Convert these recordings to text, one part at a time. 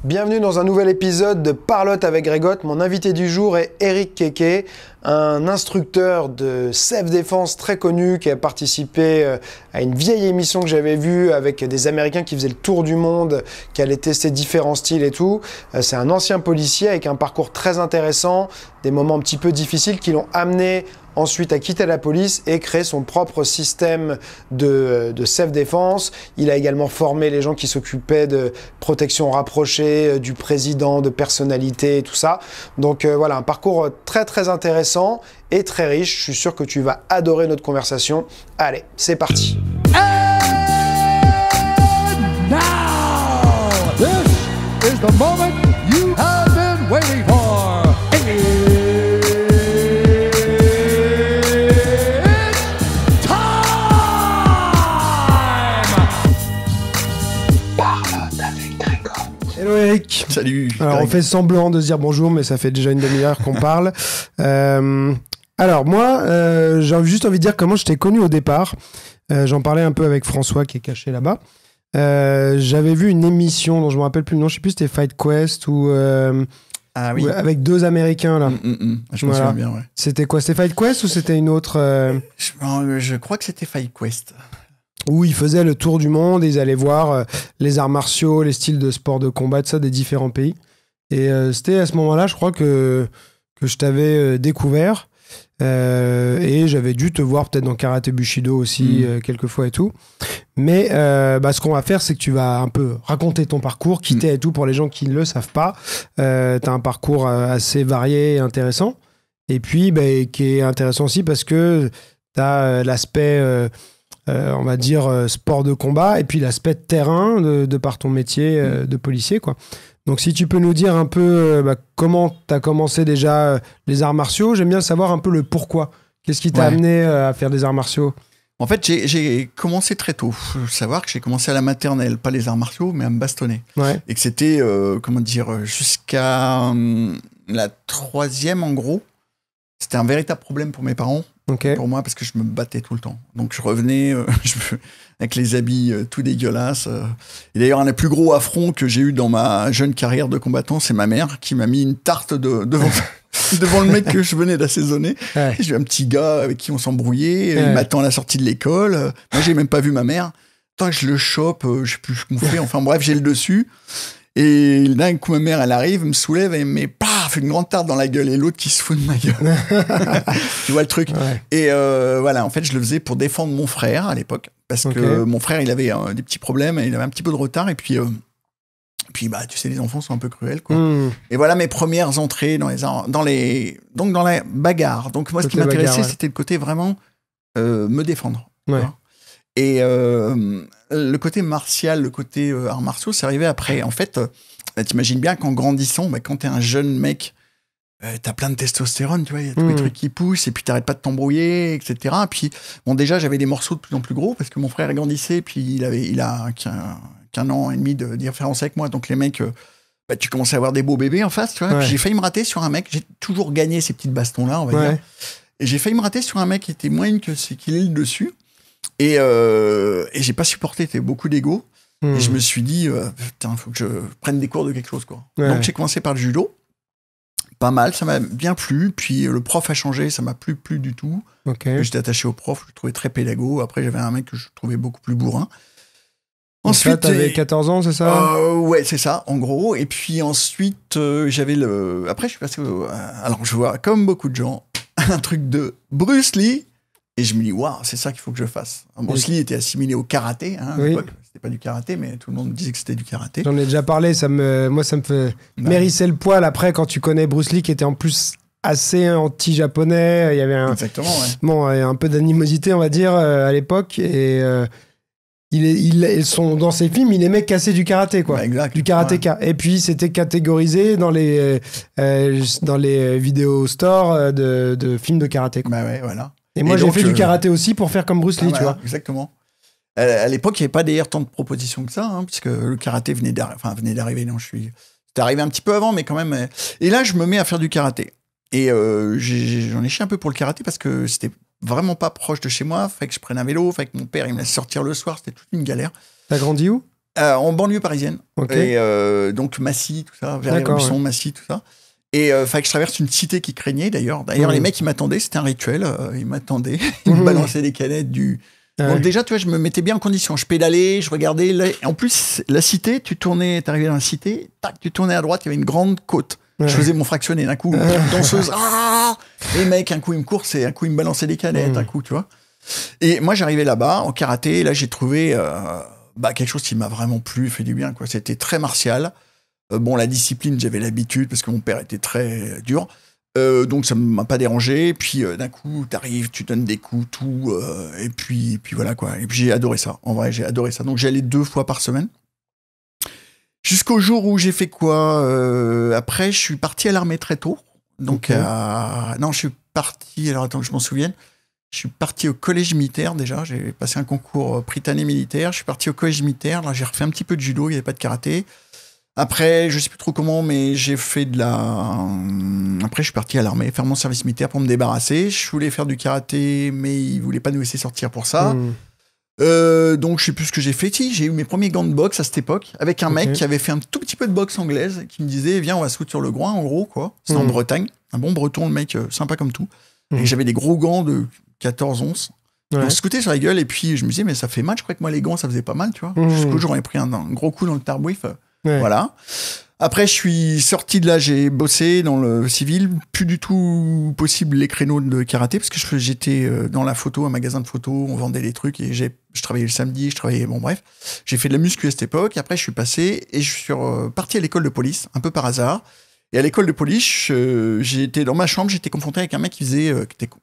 Bienvenue dans un nouvel épisode de Parlotte avec Grégotte. Mon invité du jour est Eric Keke, un instructeur de self-défense très connu qui a participé à une vieille émission que j'avais vue avec des Américains qui faisaient le tour du monde, qui allaient tester différents styles et tout. C'est un ancien policier avec un parcours très intéressant, des moments un petit peu difficiles qui l'ont amené ensuite à quitter la police et créer son propre système de self-défense. Il a également formé les gens qui s'occupaient de protection rapprochée du président, de personnalités et tout ça. Donc voilà, un parcours très très intéressant et très riche. Je suis sûr que tu vas adorer notre conversation. Allez, c'est parti. And now, this is the moment you have been waiting for. Hello Eric. Salut. Alors on fait semblant de se dire bonjour, mais ça fait déjà une demi-heure qu'on parle. Alors moi, j'ai juste envie de dire comment je t'ai connu au départ. J'en parlais un peu avec François qui est caché là-bas. J'avais vu une émission dont je me rappelle plus le nom, je sais plus si c'était Fight Quest ou Ah oui. avec deux Américains là. Je me souviens bien, ouais. C'était quoi? C'était Fight Quest ou c'était une autre Je crois que c'était Fight Quest. où ils faisaient le tour du monde et ils allaient voir les arts martiaux, les styles de sport de combat, tout ça, des différents pays. Et c'était à ce moment-là, je crois que je t'avais découvert. Et j'avais dû te voir peut-être dans Karaté Bushido aussi quelques fois et tout. Mais ce qu'on va faire, c'est que tu vas un peu raconter ton parcours, qui t'es et tout, pour les gens qui ne le savent pas. T'as un parcours assez varié et intéressant. Et puis, qui est intéressant aussi parce que t'as l'aspect... on va dire sport de combat et puis l'aspect terrain de par ton métier de policier, quoi. Donc si tu peux nous dire un peu comment tu as commencé déjà les arts martiaux, j'aime bien savoir un peu le pourquoi. Qu'est-ce qui t'a amené à faire des arts martiaux? En fait, j'ai commencé très tôt. Il faut savoir que j'ai commencé à la maternelle, pas les arts martiaux, mais à me bastonner. Ouais. Et que c'était, jusqu'à la 3e, en gros. C'était un véritable problème pour mes parents. Okay. Pour moi, parce que je me battais tout le temps. Donc je revenais avec les habits tout dégueulasses. Et d'ailleurs, un des plus gros affronts que j'ai eu dans ma jeune carrière de combattant, c'est ma mère qui m'a mis une tarte devant le mec que je venais d'assaisonner. Ouais. J'ai eu un petit gars avec qui on s'embrouillait. Ouais. Il m'attend à la sortie de l'école. Moi, j'ai même pas vu ma mère. Tant que je le chope, je sais plus ce qu'on fait. Enfin bref, j'ai le dessus. Et d'un coup, ma mère, elle arrive, me soulève et me met paf, une grande tarte dans la gueule. Et l'autre qui se fout de ma gueule. Tu vois le truc. Ouais. Et voilà, en fait, je le faisais pour défendre mon frère à l'époque. Parce que mon frère, il avait des petits problèmes, il avait un petit peu de retard. Et puis tu sais, les enfants sont un peu cruels, quoi. Et voilà mes premières entrées dans la bagarre. Donc moi, ce qui m'intéressait, c'était le côté vraiment me défendre. Ouais. Et le côté martial, le côté arts martiaux, c'est arrivé après. En fait, t'imagines bien qu'en grandissant, quand t'es un jeune mec, t'as plein de testostérone, tu vois, il y a tous les trucs qui poussent, et puis t'arrêtes pas de t'embrouiller, etc. Puis, bon, déjà, j'avais des morceaux de plus en plus gros, parce que mon frère grandissait, puis il a qu'un an et demi de différence avec moi. Donc les mecs, tu commençais à avoir des beaux bébés en face, tu vois. Ouais. Puis j'ai failli me rater sur un mec, j'ai toujours gagné ces petites bastons-là, on va dire. Et j'ai failli me rater sur un mec qui était moins qu'il est le dessus. Et j'ai pas supporté, t'avais beaucoup d'ego. Et je me suis dit, putain, faut que je prenne des cours de quelque chose, quoi. Ouais. Donc j'ai commencé par le judo. Pas mal, ça m'a bien plu. Puis le prof a changé, ça m'a plus du tout. Okay. J'étais attaché au prof, je le trouvais très pédago. Après, j'avais un mec que je trouvais beaucoup plus bourrin. Ensuite, t'avais 14 ans, c'est ça? Ouais, c'est ça, en gros. Et puis ensuite, j'avais le... Après, je suis passé alors, je vois, comme beaucoup de gens, un truc de Bruce Lee. Et je me dis, waouh, c'est ça qu'il faut que je fasse. Bruce Lee était assimilé au karaté. Hein, à l'époque. C'était pas du karaté, mais tout le monde disait que c'était du karaté. J'en ai déjà parlé, moi, ça me fait mérisser le poil après quand tu connais Bruce Lee, qui était en plus assez anti-japonais. Il y avait exactement, ouais. Bon, un peu d'animosité, on va dire, à l'époque. Et dans ses films, il aimait casser du karaté, quoi. Exact. Du karatéka. Ouais. Et puis, c'était catégorisé dans les vidéo stores de films de karaté, quoi. Ouais, voilà. Et moi, j'ai fait du karaté aussi pour faire comme Bruce Lee, tu vois. Exactement. À l'époque, il n'y avait pas d'ailleurs tant de propositions que ça, hein, puisque le karaté venait d'arriver. Non, c'était arrivé un petit peu avant, mais quand même. Et là, je me mets à faire du karaté. Et j'en ai chié un peu pour le karaté parce que c'était vraiment pas proche de chez moi. Fallait que je prenne un vélo, fallait que mon père il me laisse sortir le soir. C'était toute une galère. T'as grandi où? En banlieue parisienne. Ok. Et donc Massy, tout ça, Verrières-Buisson, Massy, tout ça. Et fallait que je traverse une cité qui craignait d'ailleurs. D'ailleurs, les mecs, ils m'attendaient, c'était un rituel. Ils m'attendaient, ils me balançaient des canettes du. Donc déjà, tu vois, je me mettais bien en condition. Je pédalais, je regardais. Et en plus, la cité, t'arrivais dans la cité, tac, tu tournais à droite, il y avait une grande côte. Je faisais mon fractionné d'un coup, danseuse. Les mecs, un coup, ils me coursaient, un coup, ils me balançaient des canettes, un coup, tu vois. Et moi, j'arrivais là-bas, en karaté, et là, j'ai trouvé quelque chose qui m'a vraiment plu, fait du bien, quoi. C'était très martial. Bon, la discipline, j'avais l'habitude, parce que mon père était très dur. Donc, ça ne m'a pas dérangé. Puis, d'un coup, t'arrives, tu donnes des coups, tout. Et puis voilà, quoi. Et puis, j'ai adoré ça. En vrai, j'ai adoré ça. Donc, j'y allais 2 fois par semaine. Jusqu'au jour où j'ai fait quoi après, je suis parti à l'armée très tôt. Donc, non, je suis parti... Alors, attends que je m'en souvienne. Je suis parti au collège militaire, déjà. J'ai passé un concours Prytanée militaire. Je suis parti au collège militaire. Là, j'ai refait un petit peu de judo. Il n'y avait pas de karaté. Après, je sais plus trop comment, mais j'ai fait de la... Après, je suis parti à l'armée, faire mon service militaire pour me débarrasser. Je voulais faire du karaté, mais ils voulaient pas nous laisser sortir pour ça. Donc, je sais plus ce que j'ai fait. Si, j'ai eu mes premiers gants de boxe à cette époque, avec un mec qui avait fait un tout petit peu de boxe anglaise, qui me disait, viens, on va se foutre sur le groin, en gros, quoi. C'était en Bretagne. Un bon breton, le mec, sympa comme tout. Et j'avais des gros gants de 14 onces. On se scoutait sur la gueule, et puis je me disais, mais ça fait mal. Je crois que moi, les gants, ça faisait pas mal, tu vois. Jusqu'au jour où j'en ai pris un gros coup dans le tarbouif. Voilà. Après, je suis sorti de là, j'ai bossé dans le civil. Plus du tout possible les créneaux de karaté, parce que j'étais dans la photo, un magasin de photos, on vendait des trucs, et je travaillais le samedi, bon bref. J'ai fait de la muscu à cette époque, après je suis passé, et je suis parti à l'école de police, un peu par hasard. Et à l'école de police, j'étais dans ma chambre, j'étais confronté avec un mec qui faisait, qui était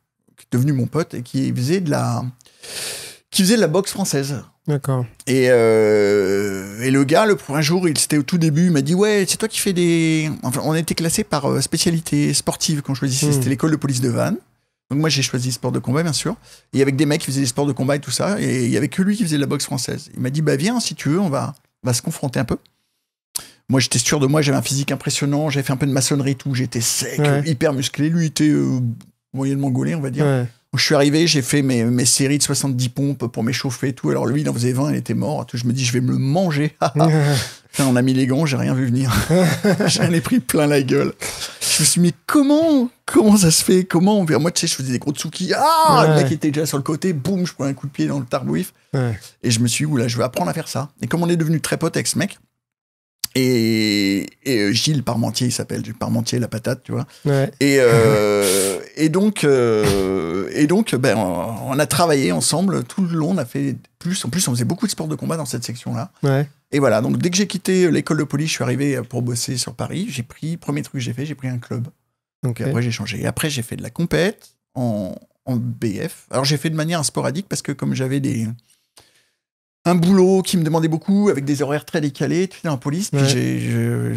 devenu mon pote, et qui faisait de la boxe française. D'accord. Et le gars, le premier jour, c'était au tout début, il m'a dit, ouais, c'est toi qui fais des... Enfin, on était classés par spécialité sportive quand je choisissais, c'était l'école de police de Vannes. Donc moi, j'ai choisi sport de combat, bien sûr. Et avec des mecs qui faisaient des sports de combat et tout ça, et il y avait que lui qui faisait de la boxe française. Il m'a dit, bah viens, si tu veux, on va se confronter un peu. Moi, j'étais sûr de moi, j'avais un physique impressionnant, j'avais fait un peu de maçonnerie et tout, j'étais sec, hyper musclé. Lui était moyennement gaulé, on va dire. Je suis arrivé, j'ai fait mes séries de 70 pompes pour m'échauffer et tout. Alors lui, il en faisait 20, il était mort. Je me dis, je vais me le manger. Enfin, on a mis les gants, j'ai rien vu venir. J'en ai pris plein la gueule. Je me suis dit, mais comment ça se fait? Comment? Moi, tu sais, je faisais des gros tsukis. Le mec était déjà sur le côté, boum, je prends un coup de pied dans le tarbouif. Et je me suis dit, oula, je vais apprendre à faire ça. Et comme on est devenu très potes avec ce mec, et Gilles Parmentier, il s'appelle Parmentier la patate, tu vois. Et donc on a travaillé ensemble tout le long. On a fait en plus on faisait beaucoup de sports de combat dans cette section là. Et voilà, donc dès que j'ai quitté l'école de police, je suis arrivé pour bosser sur Paris. Premier truc que j'ai fait, j'ai pris un club. Et après j'ai changé. Et après j'ai fait de la compète en BF. Alors j'ai fait de manière sporadique parce que comme j'avais un boulot qui me demandait beaucoup, avec des horaires très décalés, tu sais, dans la police. Puis j'ai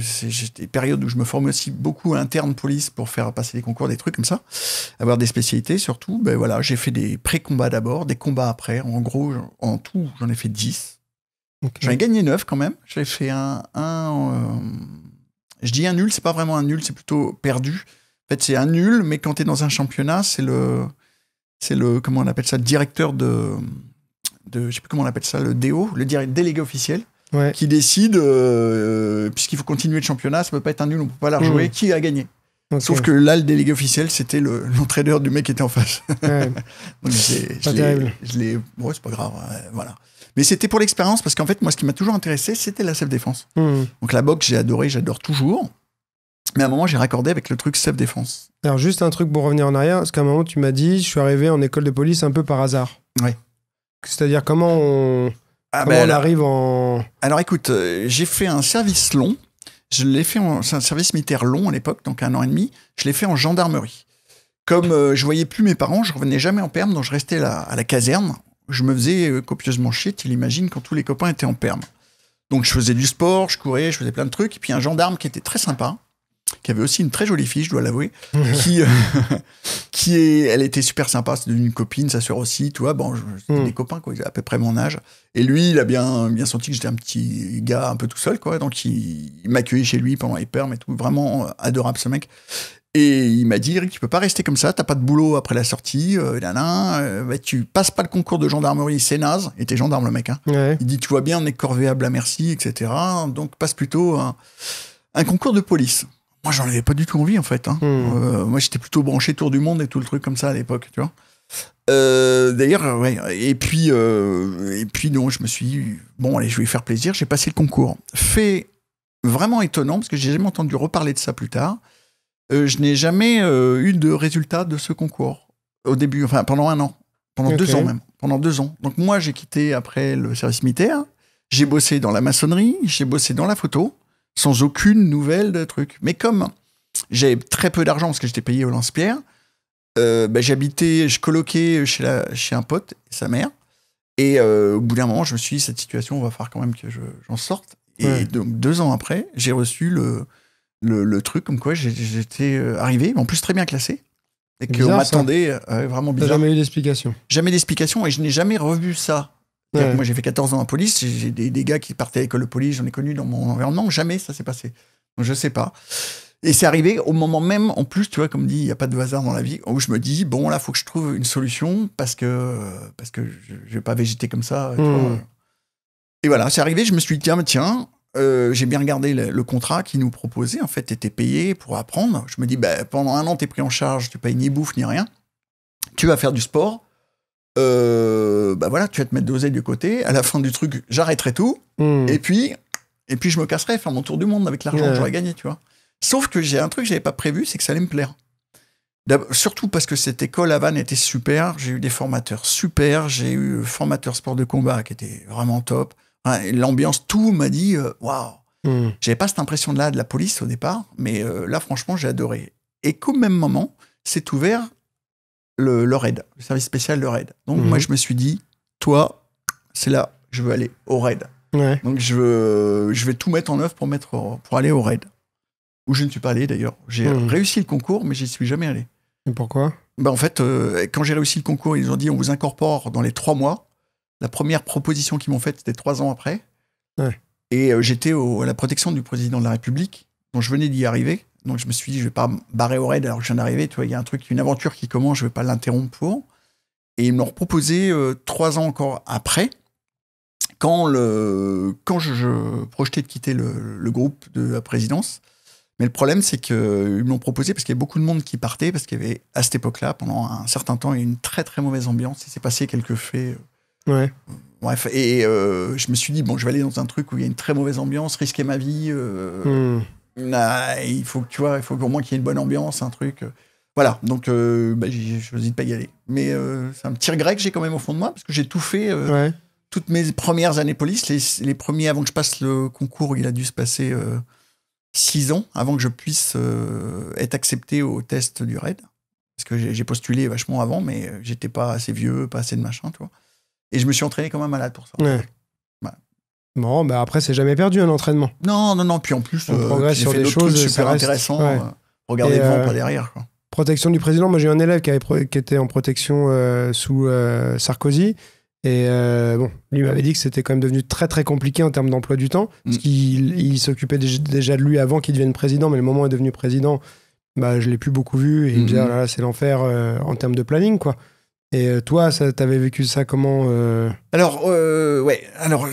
des périodes où je me formais aussi beaucoup à interne police pour faire passer des concours, des trucs comme ça, avoir des spécialités surtout. Ben voilà, j'ai fait des pré-combats d'abord, des combats après. En gros, en tout, j'en ai fait 10. J'en ai gagné 9 quand même. J'ai fait je dis un nul, c'est pas vraiment un nul, c'est plutôt perdu. En fait, c'est un nul, mais quand t'es dans un championnat, c'est le comment on appelle ça, le directeur je sais plus comment on appelle ça, le DO, le délégué officiel, qui décide, puisqu'il faut continuer le championnat, ça peut pas être un nul, on peut pas la rejouer, qui a gagné. Sauf que là, le délégué officiel, c'était l'entraîneur du mec qui était en face. Donc c'est pas grave, voilà. Mais c'était pour l'expérience, parce qu'en fait, moi, ce qui m'a toujours intéressé, c'était la self-défense. Donc la boxe, j'ai adoré, j'adore toujours. Mais à un moment, j'ai raccordé avec le truc self-défense. Alors juste un truc pour revenir en arrière, parce qu'à un moment, tu m'as dit, je suis arrivé en école de police un peu par hasard. C'est-à-dire comment on arrive en... Alors écoute, j'ai fait un service long. C'est un service militaire long à l'époque, donc 1 an et demi. Je l'ai fait en gendarmerie. Comme je voyais plus mes parents, je revenais jamais en perme, donc je restais à la caserne. Je me faisais copieusement chier, tu l'imagines, quand tous les copains étaient en perme. Donc je faisais du sport, je courais, je faisais plein de trucs. Et puis un gendarme qui était très sympa, qui avait aussi une très jolie fille, je dois l'avouer, elle était super sympa, c'était une copine, sa sœur aussi, tu vois, bon, c'était des copains, quoi, ils avaient à peu près mon âge, et lui, il a bien senti que j'étais un petit gars un peu tout seul, quoi, donc il m'accueillait chez lui pendant les permes et tout, vraiment adorable ce mec, Et il m'a dit, Eric, tu peux pas rester comme ça, t'as pas de boulot après la sortie, tu passes pas le concours de gendarmerie, c'est naze. Il était gendarme, le mec. Hein. Ouais. Il dit, tu vois bien, on est corvéable à merci, etc. Donc passe plutôt un concours de police. Moi, j'en avais pas du tout envie, en fait. Hein. Moi, j'étais plutôt branché Tour du Monde et tout le truc comme ça à l'époque, tu vois. D'ailleurs, ouais. Et puis, non, je me suis dit, bon, allez, je vais lui faire plaisir. J'ai passé le concours. Fait vraiment étonnant, parce que j'ai jamais entendu reparler de ça plus tard. Je n'ai jamais eu de résultat de ce concours. Au début, enfin, pendant 1 an. Pendant 2 ans même. Pendant 2 ans. Donc, moi, j'ai quitté après le service militaire. J'ai bossé dans la maçonnerie. J'ai bossé dans la photo. Sans aucune nouvelle de truc. Mais comme j'avais très peu d'argent, parce que j'étais payé au lance-pierre, je coloquais chez un pote et sa mère. Et au bout d'un moment, je me suis dit, cette situation, on va falloir quand même que j'en sorte. Et donc, 2 ans après, j'ai reçu le truc comme quoi j'étais arrivé, en plus très bien classé. Et qu'on m'attendait vraiment bizarre. T'as jamais eu d'explication? Jamais d'explication, et je n'ai jamais revu ça. Ouais. Moi, j'ai fait 14 ans en police, j'ai des gars qui partaient à l'école de police, j'en ai connu dans mon environnement, jamais ça s'est passé. Donc, je sais pas. Et c'est arrivé au moment même, en plus, tu vois, comme dit, il n'y a pas de hasard dans la vie, où je me dis, bon, là, il faut que je trouve une solution, parce que je ne vais pas végéter comme ça. Tu vois. Et voilà, c'est arrivé, je me suis dit, tiens, j'ai bien regardé le contrat qu'ils nous proposaient, en fait, t'étais payé pour apprendre. Je me dis, pendant 1 an, t'es pris en charge, tu payes ni bouffe, ni rien. Tu vas faire du sport. Voilà, tu vas te mettre de l'oseille de côté. À la fin du truc, j'arrêterai tout. Et puis je me casserai, faire mon tour du monde avec l'argent que j'aurais gagné, tu vois. Sauf que j'ai un truc que j'avais pas prévu, c'est que ça allait me plaire. Surtout parce que cette école à Vannes était super. J'ai eu des formateurs super. J'ai eu formateur sport de combat qui était vraiment top. L'ambiance, tout m'a dit waouh. J'avais pas cette impression-là de la police au départ, mais là, franchement, j'ai adoré. Et qu'au même moment, s'est ouvert le raid, le service spécial de raid. Donc, moi, je me suis dit, toi, c'est là, je veux aller au raid. Ouais. Donc, je vais tout mettre en œuvre pour aller au raid. Où je ne suis pas allé, d'ailleurs. J'ai réussi le concours, mais j'y suis jamais allé. Et pourquoi ? En fait, quand j'ai réussi le concours, ils ont dit, on vous incorpore dans les 3 mois. La première proposition qu'ils m'ont faite, c'était 3 ans après. Ouais. Et j'étais à la protection du président de la République, dont je venais d'y arriver. Donc je me suis dit, je vais pas me barrer au raid alors que je viens d'arriver. Tu vois, il y a une aventure qui commence, je vais pas l'interrompre pour. Et ils me l'ont proposé 3 ans encore après, quand je projetais de quitter le groupe de la présidence. Mais le problème, c'est qu'ils me l'ont proposé parce qu'il y avait beaucoup de monde qui partait, parce qu'il y avait, à cette époque-là, pendant un certain temps, il y a eu une très très mauvaise ambiance. Il s'est passé quelques faits. Ouais. Bref, et je me suis dit, bon, je vais aller dans un truc où il y a une très mauvaise ambiance, risquer ma vie. Il faut qu'au moins qu'il y ait une bonne ambiance, un truc. Voilà, donc j'ai choisi de pas y aller. Mais c'est un petit regret que j'ai quand même au fond de moi, parce que j'ai tout fait. Toutes mes premières années police, les premiers, avant que je passe le concours, il a dû se passer 6 ans avant que je puisse être accepté au test du raid. Parce que j'ai postulé vachement avant, mais j'étais pas assez vieux, pas assez de machin, tu vois. Et je me suis entraîné comme un malade pour ça. Ouais. Voilà. Bon, après, c'est jamais perdu un entraînement. Non. Puis en plus, on progresse sur des choses super intéressantes. Regardez le vent pas derrière, quoi. Protection du président. Moi, j'ai eu un élève qui était en protection sous Sarkozy. Et lui m'avait dit que c'était quand même devenu très très compliqué en termes d'emploi du temps. Parce qu'il s'occupait déjà de lui avant qu'il devienne président. Mais le moment où il est devenu président, je l'ai plus beaucoup vu. Et il me disait, oh là là, c'est l'enfer en termes de planning, quoi. Et toi, t'avais vécu ça comment Alors,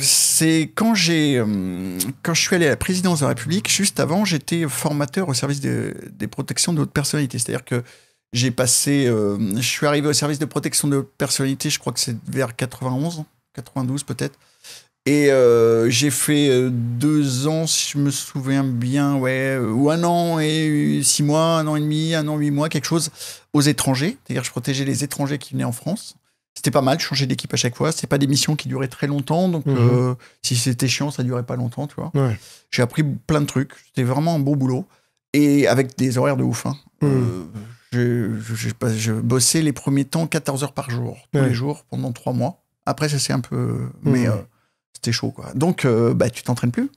c'est quand je suis allé à la présidence de la République, juste avant, j'étais formateur au service des protections de haute personnalité. C'est-à-dire que j'ai passé... je suis arrivé au service de protection de haute personnalité, je crois que c'est vers 91, 92 peut-être. Et j'ai fait 2 ans, si je me souviens bien, ou 1 an et 6 mois, 1 an et demi, 1 an, 8 mois, quelque chose, aux étrangers. C'est-à-dire que je protégeais les étrangers qui venaient en France. C'était pas mal, je changeais d'équipe à chaque fois. C'est pas des missions qui duraient très longtemps, donc si c'était chiant, ça durait pas longtemps, tu vois. Ouais. J'ai appris plein de trucs. C'était vraiment un bon boulot. Et avec des horaires de ouf. Hein. Je bossais les premiers temps 14 heures par jour, tous les jours, pendant 3 mois. Après, ça c'est un peu... Mais c'était chaud, quoi. Donc, tu t'entraînes plus.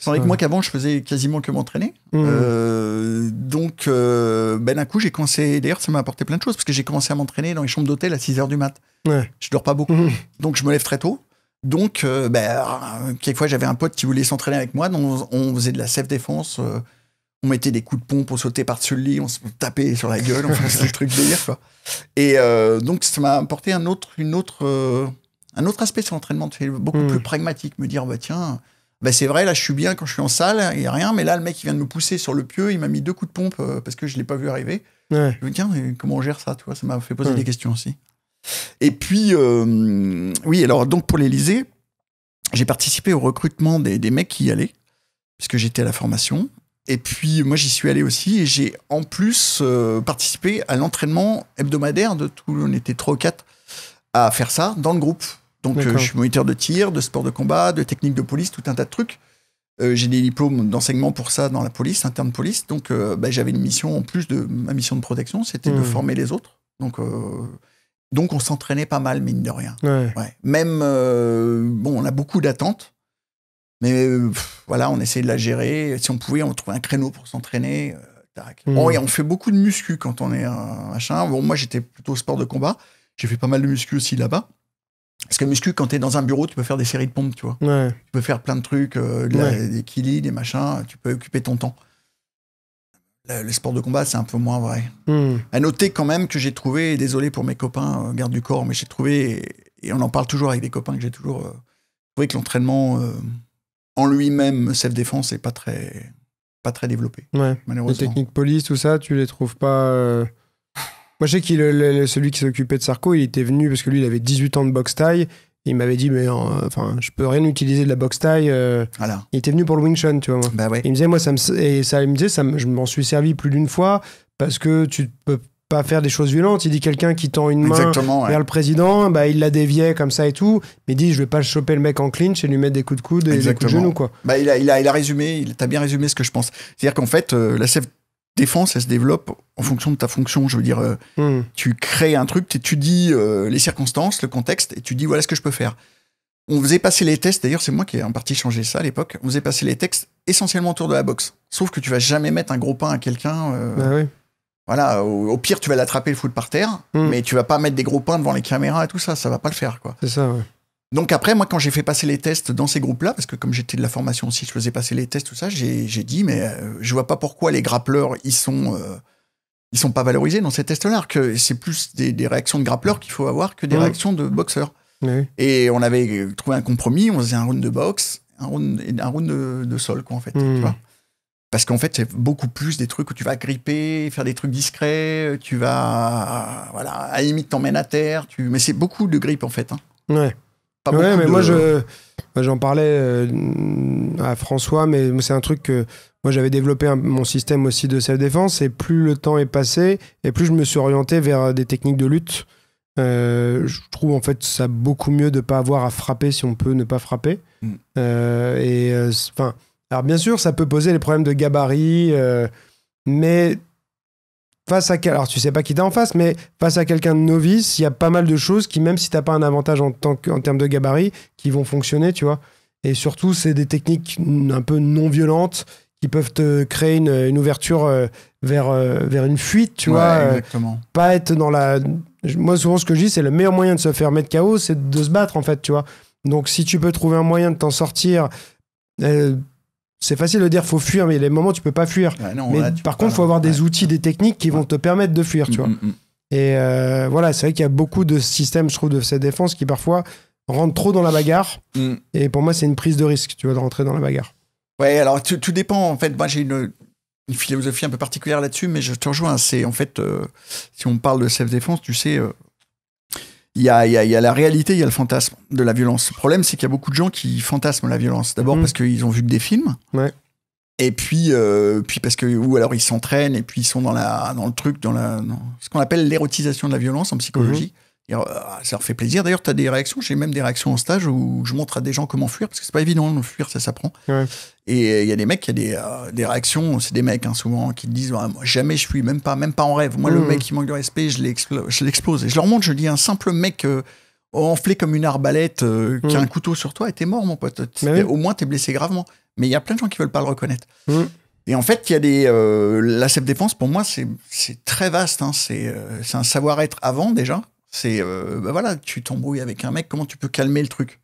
Tandis que moi, qu'avant, je faisais quasiment que m'entraîner. Donc, d'un coup, j'ai commencé... D'ailleurs, ça m'a apporté plein de choses, parce que j'ai commencé à m'entraîner dans les chambres d'hôtel à 6h du mat. Ouais. Je dors pas beaucoup. Donc, je me lève très tôt. Donc, quelquefois, j'avais un pote qui voulait s'entraîner avec moi. Donc, on faisait de la self-défense. On mettait des coups de pompe, on sautait par-dessus le lit, on se tapait sur la gueule, enfin, c'était le truc délire, quoi. Et donc, ça m'a apporté un autre aspect sur l'entraînement, c'est beaucoup plus pragmatique, me dire, bah tiens, bah, c'est vrai, là, je suis bien quand je suis en salle, il n'y a rien, mais là, le mec, il vient de me pousser sur le pieu, il m'a mis 2 coups de pompe parce que je ne l'ai pas vu arriver. Ouais. Je me dis, tiens, comment on gère ça, tu vois, ça m'a fait poser des questions aussi. Et puis, oui, alors, donc, pour l'Élysée, j'ai participé au recrutement des mecs qui y allaient, puisque j'étais à la formation. Et puis, moi, j'y suis allé aussi, et j'ai en plus participé à l'entraînement hebdomadaire de tout, on était 3 ou 4 à faire ça dans le groupe. Donc, je suis moniteur de tir, de sport de combat, de technique de police, tout un tas de trucs. J'ai des diplômes d'enseignement pour ça dans la police, interne police. Donc, j'avais une mission, en plus de ma mission de protection, c'était de former les autres. Donc, on s'entraînait pas mal, mine de rien. Ouais. Même, on a beaucoup d'attentes. Mais voilà, on essayait de la gérer. Si on pouvait, on trouvait un créneau pour s'entraîner. Bon, et on fait beaucoup de muscu quand on est un machin. Bon, moi, j'étais plutôt sport de combat. J'ai fait pas mal de muscu aussi là-bas. Parce que muscu, quand t'es dans un bureau, tu peux faire des séries de pompes, tu vois. Ouais. Tu peux faire plein de trucs, des killis, des machins. Tu peux occuper ton temps. Le sport de combat, c'est un peu moins vrai. À noter quand même que j'ai trouvé, désolé pour mes copains gardes du corps, mais j'ai trouvé, et on en parle toujours avec des copains, que j'ai toujours trouvé que l'entraînement en lui-même, self-défense, n'est pas très développé. Ouais. Malheureusement. Les techniques police, tout ça, tu les trouves pas... Moi, je sais que celui qui s'occupait de Sarko, il était venu parce que lui, il avait 18 ans de boxe thaï. Il m'avait dit, mais je peux rien utiliser de la boxe thaï. Voilà. Il était venu pour le Wing Chun, tu vois. Moi. Bah ouais. Il me disait, je m'en suis servi plus d'une fois parce que tu peux pas faire des choses violentes. Il dit, quelqu'un qui tend une main vers le président, bah, il la déviait comme ça et tout. Mais il dit, je vais pas choper le mec en clinch et lui mettre des coups de coude et des coups de genou, quoi. Bah, il a résumé, t'as bien résumé ce que je pense. C'est-à-dire qu'en fait, la self-défense, elle se développe en fonction de ta fonction. Je veux dire, tu crées un truc, tu dis les circonstances, le contexte, et tu dis, voilà ce que je peux faire. On faisait passer les tests, d'ailleurs, c'est moi qui ai en partie changé ça à l'époque. On faisait passer les textes essentiellement autour de la boxe. Sauf que tu vas jamais mettre un gros pain à quelqu'un. Oui. Voilà, au pire, tu vas l'attraper et le foutre par terre, mais tu vas pas mettre des gros pains devant les caméras et tout ça, ça va pas le faire, quoi. C'est ça, ouais. Donc après, moi, quand j'ai fait passer les tests dans ces groupes-là, parce que comme j'étais de la formation aussi, je faisais passer les tests, tout ça, j'ai dit, mais je vois pas pourquoi les grappleurs, ils sont pas valorisés dans ces tests-là, que c'est plus des réactions de grappleurs qu'il faut avoir que des réactions de boxeurs. Oui. Et on avait trouvé un compromis, on faisait un round de boxe, un round de sol, quoi, en fait, tu vois. Parce qu'en fait, c'est beaucoup plus des trucs où tu vas gripper, faire des trucs discrets, tu vas, voilà, à la limite, t'emmènes à terre, mais c'est beaucoup de grippe, en fait. Hein. Ouais. Ouais, mais moi, j'en parlais à François, mais c'est un truc que moi, j'avais développé mon système aussi de self-défense, et plus le temps est passé, et plus je me suis orienté vers des techniques de lutte. Je trouve, en fait, ça beaucoup mieux de ne pas avoir à frapper si on peut ne pas frapper. Alors, bien sûr, ça peut poser les problèmes de gabarit, mais... Alors, tu sais pas qui t'es en face, mais face à quelqu'un de novice, il y a pas mal de choses qui, même si t'as pas un avantage en termes de gabarit, qui vont fonctionner, tu vois. Et surtout, c'est des techniques un peu non violentes qui peuvent te créer une ouverture vers une fuite, tu vois. Exactement. Pas être dans la... Moi, souvent, ce que je dis, c'est le meilleur moyen de se faire mettre KO, c'est de se battre, en fait, tu vois. Donc, si tu peux trouver un moyen de t'en sortir... c'est facile de dire faut fuir, mais il y a des moments où tu peux pas fuir. Non, mais par contre, il faut avoir des outils, des techniques qui vont te permettre de fuir, tu vois. Et voilà, c'est vrai qu'il y a beaucoup de systèmes, je trouve, de cette défense qui parfois rentrent trop dans la bagarre. Et pour moi, c'est une prise de risque, tu vois, de rentrer dans la bagarre. Ouais, alors tout dépend. En fait, moi, j'ai une philosophie un peu particulière là-dessus, mais je te rejoins. C'est en fait, si on parle de self-défense, tu sais. Il y a la réalité, il y a le fantasme de la violence. Le problème, c'est qu'il y a beaucoup de gens qui fantasment la violence. D'abord parce qu'ils ont vu que des films. Ouais. Et puis parce que, ou alors ils s'entraînent et puis ils sont dans le truc, dans ce qu'on appelle l'érotisation de la violence en psychologie. Ça leur fait plaisir. D'ailleurs, tu as des réactions. J'ai même des réactions en stage où je montre à des gens comment fuir, parce que c'est pas évident de fuir, ça s'apprend. Ouais. Et il y a des mecs qui ont des réactions, c'est des mecs souvent qui te disent moi, jamais je fuis, même pas en rêve. Moi, le mec qui manque de respect, je l'explose. Et je leur montre, je dis un simple mec enflé comme une arbalète qui a un couteau sur toi et t'es mort, mon pote. Au moins, t'es blessé gravement. Mais il y a plein de gens qui veulent pas le reconnaître. Et en fait, il y a la self-défense, pour moi, c'est très vaste. Hein. C'est un savoir-être avant, déjà. C'est, voilà, tu t'embrouilles avec un mec, comment tu peux calmer le truc ?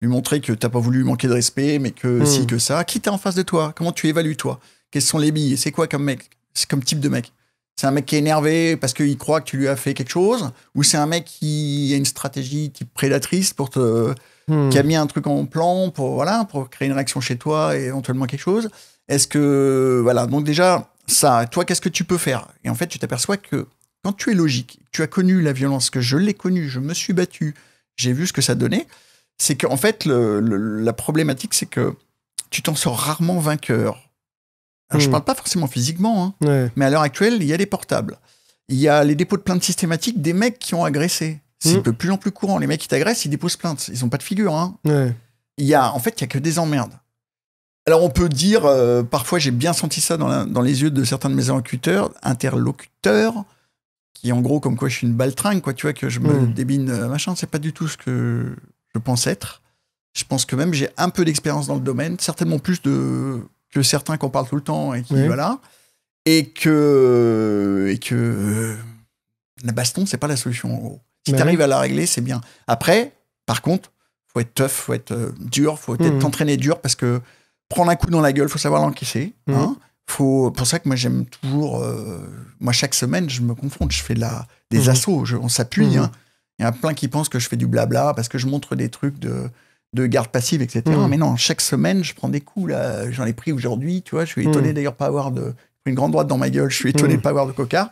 Lui montrer que t'as pas voulu lui manquer de respect, mais que si, que ça. Qui t'es en face de toi ? Comment tu évalues, toi ? quelles sont les billes, c'est quoi comme mec, c'est comme type de mec. C'est un mec qui est énervé parce qu'il croit que tu lui as fait quelque chose, ou c'est un mec qui a une stratégie type prédatrice pour qui a mis un truc en plan pour créer une réaction chez toi et éventuellement quelque chose. Est-ce que voilà, donc déjà ça, toi qu'est-ce que tu peux faire? Et en fait, tu t'aperçois que quand tu es logique, tu as connu la violence, que je l'ai connue, je me suis battu, j'ai vu ce que ça donnait, c'est qu'en fait, la problématique, c'est que tu t'en sors rarement vainqueur. Alors, je parle pas forcément physiquement, hein, mais à l'heure actuelle, il y a les portables. Il y a les dépôts de plainte systématiques des mecs qui ont agressé. C'est de plus en plus courant. Les mecs qui t'agressent, ils déposent plainte. Ils ont pas de figure. Hein. En fait, il y a que des emmerdes. Alors, on peut dire, parfois, j'ai bien senti ça dans les yeux de certains de mes interlocuteurs, qui en gros, comme quoi je suis une baltringue, quoi, tu vois, que je me débine, machin. C'est pas du tout ce que je pense être. Je pense que même j'ai un peu d'expérience dans le domaine, certainement plus que certains qu'on parle tout le temps et qui, voilà. Et que la baston, c'est pas la solution, en gros. Si t'arrives à la régler, c'est bien. Après, par contre, faut être tough, faut être dur, faut peut-être t'entraîner dur parce que prendre un coup dans la gueule, faut savoir l'encaisser. Hein. Pour ça que moi, j'aime toujours. Moi, chaque semaine, je me confronte, je fais des assauts, on s'appuie. Hein. Il y en a plein qui pensent que je fais du blabla parce que je montre des trucs de garde passive, etc. Mais non, chaque semaine, je prends des coups. Là, j'en ai pris aujourd'hui, tu vois. Je suis étonné d'ailleurs pas avoir une grande droite dans ma gueule. Je suis étonné de pas avoir de coca.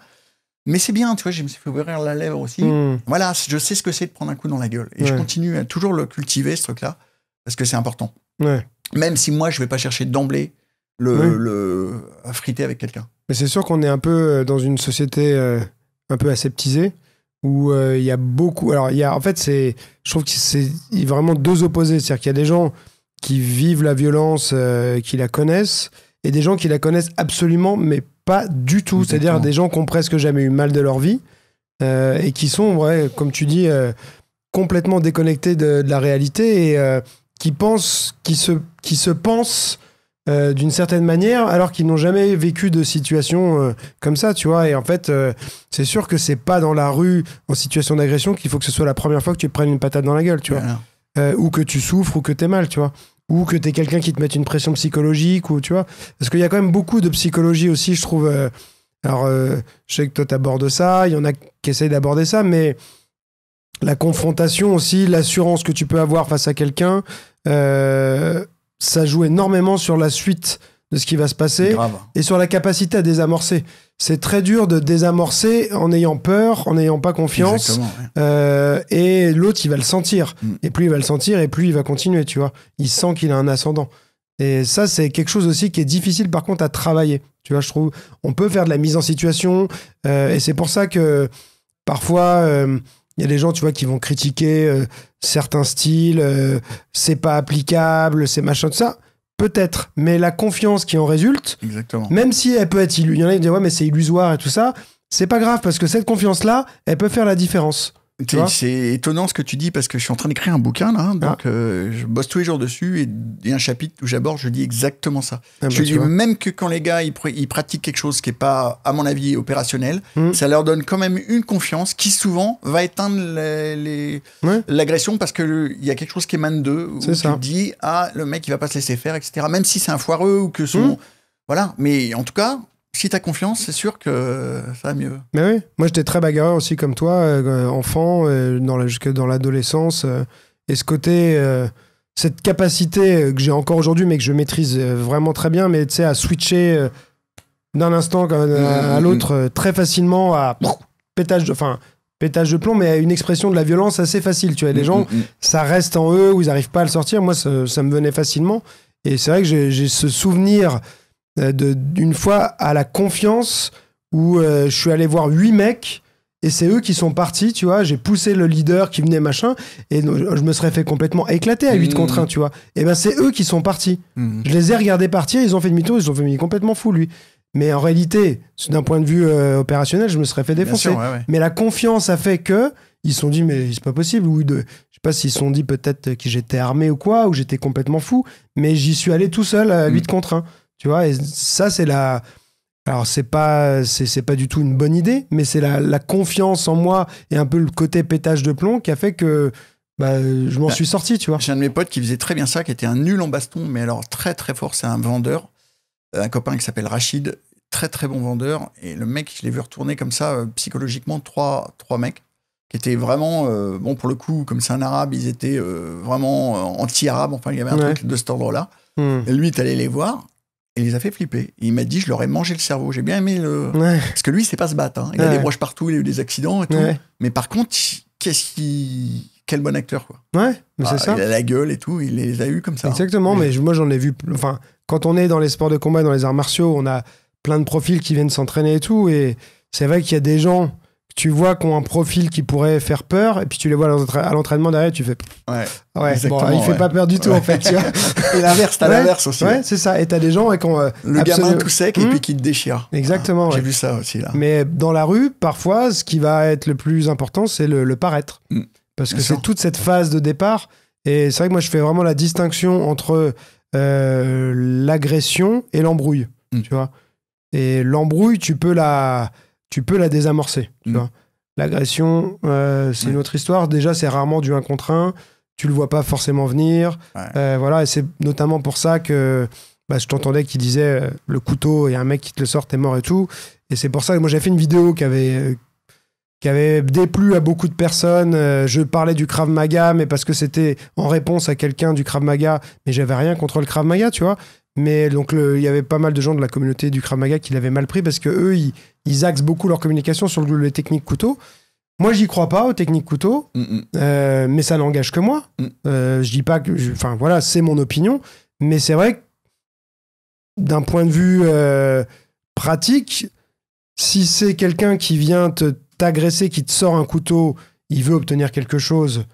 Mais c'est bien, tu vois, je me suis fait ouvrir la lèvre aussi. Voilà, je sais ce que c'est de prendre un coup dans la gueule. Et je continue à toujours le cultiver, ce truc-là, parce que c'est important. Même si moi, je vais pas chercher d'emblée à friter avec quelqu'un. Mais c'est sûr qu'on est un peu dans une société un peu aseptisée, où il y a beaucoup... Alors, en fait, je trouve que c'est vraiment deux opposés. C'est-à-dire qu'il y a des gens qui vivent la violence, qui la connaissent, et des gens qui la connaissent absolument, mais pas du tout. Exactement. C'est-à-dire des gens qui ont presque jamais eu mal de leur vie, et qui sont, comme tu dis, complètement déconnectés de la réalité, et qui se pensent d'une certaine manière, alors qu'ils n'ont jamais vécu de situation comme ça, tu vois. Et en fait, c'est sûr que c'est pas dans la rue, en situation d'agression, qu'il faut que ce soit la première fois que tu te prennes une patate dans la gueule, tu vois. Ou que tu souffres, ou que t'es mal, tu vois. Ou que t'es quelqu'un qui te mette une pression psychologique, ou tu vois. Parce qu'il y a quand même beaucoup de psychologie aussi, je trouve. Alors, je sais que toi t'abordes ça, il y en a qui essayent d'aborder ça, mais la confrontation aussi, l'assurance que tu peux avoir face à quelqu'un, ça joue énormément sur la suite de ce qui va se passer et sur la capacité à désamorcer. C'est très dur de désamorcer en ayant peur, en n'ayant pas confiance. Et l'autre, il va le sentir. Et plus il va le sentir, et plus il va continuer, tu vois. Il sent qu'il a un ascendant. Et ça, c'est quelque chose aussi qui est difficile, par contre, à travailler. Tu vois, je trouve, on peut faire de la mise en situation. Et c'est pour ça que, parfois... il y a des gens, tu vois, qui vont critiquer certains styles, c'est pas applicable, c'est machin, tout ça. Peut-être, mais la confiance qui en résulte, même si elle peut être il y en a qui disent ouais, mais c'est illusoire et tout ça, c'est pas grave parce que cette confiance-là, elle peut faire la différence. C'est étonnant ce que tu dis parce que je suis en train d'écrire un bouquin là, donc je bosse tous les jours dessus et il y a un chapitre où j'aborde, je dis exactement ça. Je dis même que quand les gars ils pratiquent quelque chose qui est pas, à mon avis, opérationnel, ça leur donne quand même une confiance qui souvent va éteindre l'agression parce que il y a quelque chose qui émane d'eux où tu te dis le mec il va pas se laisser faire, etc. Même si c'est un foireux ou que son voilà, mais en tout cas. Si t'as confiance, c'est sûr que ça va mieux. Mais oui, moi j'étais très bagarreur aussi comme toi, enfant, jusque dans l'adolescence. Et ce côté, cette capacité que j'ai encore aujourd'hui, mais que je maîtrise vraiment très bien, mais tu sais, à switcher d'un instant à l'autre très facilement, à pétage de plomb, mais à une expression de la violence assez facile. Tu vois, les gens, ça reste en eux, ou ils n'arrivent pas à le sortir. Moi, ça me venait facilement. Et c'est vrai que j'ai ce souvenir... d'une fois à la confiance où je suis allé voir 8 mecs et c'est eux qui sont partis, tu vois. J'ai poussé le leader qui venait machin et je me serais fait complètement éclater à 8 contre 1, tu vois. Et ben c'est eux qui sont partis. Je les ai regardés partir, ils ont fait demi-tour, ils ont fait complètement fou lui. Mais en réalité, d'un point de vue opérationnel, je me serais fait défoncer. Sûr, mais la confiance a fait que ils se sont dit mais c'est pas possible, ou je sais pas s'ils se sont dit peut-être que j'étais armé ou quoi, ou j'étais complètement fou, mais j'y suis allé tout seul à 8 contre 1. Tu vois, et ça, c'est la... Alors, c'est pas du tout une bonne idée, mais c'est la confiance en moi et un peu le côté pétage de plomb qui a fait que je m'en suis sorti, tu vois. J'ai un de mes potes qui faisait très bien ça, qui était un nul en baston, mais alors très, très fort, c'est un vendeur. un copain qui s'appelle Rachid, très très bon vendeur. Et le mec, je l'ai vu retourner comme ça, psychologiquement, trois mecs qui étaient vraiment, bon, pour le coup, comme c'est un arabe, ils étaient vraiment anti-arabes. Enfin, il y avait un truc de cet ordre-là. Et lui, il est allé les voir. Et il les a fait flipper. Et il m'a dit, je leur ai mangé le cerveau. J'ai bien aimé le... Parce que lui, il sait pas se battre. Hein. Il a des broches partout, il a eu des accidents et tout. Mais par contre, quel bon acteur, quoi. Ouais, mais c'est ça. Il a la gueule et tout, il les a eu comme ça. Exactement, mais moi, j'en ai vu... Enfin, quand on est dans les sports de combat, dans les arts martiaux, on a plein de profils qui viennent s'entraîner et tout. Et c'est vrai qu'il y a des gens... Tu vois qui ont un profil qui pourrait faire peur, et puis tu les vois à l'entraînement derrière, tu fais bon, il fait pas peur du tout en fait. Tu vois. Et l'inverse, t'as l'inverse aussi. Ouais, c'est ça. Et t'as des gens qui ont le gamin tout sec et puis qui te déchire. Exactement. J'ai vu ça aussi là. Mais dans la rue, parfois, ce qui va être le plus important, c'est le paraître, parce que c'est toute cette phase de départ. Et c'est vrai que moi, je fais vraiment la distinction entre l'agression et l'embrouille. Tu vois. Et l'embrouille, tu peux la désamorcer. Tu vois. L'agression, c'est une autre histoire. Déjà, c'est rarement du 1 contre 1. Tu le vois pas forcément venir. Voilà, et c'est notamment pour ça que je t'entendais qui disait le couteau et un mec qui te le sort, t'es mort et tout. Et c'est pour ça que moi, j'ai fait une vidéo qui avait déplu à beaucoup de personnes. Je parlais du Krav Maga, mais parce que c'était en réponse à quelqu'un du Krav Maga, mais j'avais rien contre le Krav Maga, tu vois. Mais donc, il y avait pas mal de gens de la communauté du Krav Maga qui l'avaient mal pris parce que eux, ils axent beaucoup leur communication sur les techniques couteau. Moi, j'y crois pas aux techniques couteau, mais ça n'engage que moi. Je dis pas que... Enfin, voilà, c'est mon opinion. Mais c'est vrai que d'un point de vue pratique, si c'est quelqu'un qui vient t'agresser, qui te sort un couteau, il veut obtenir quelque chose,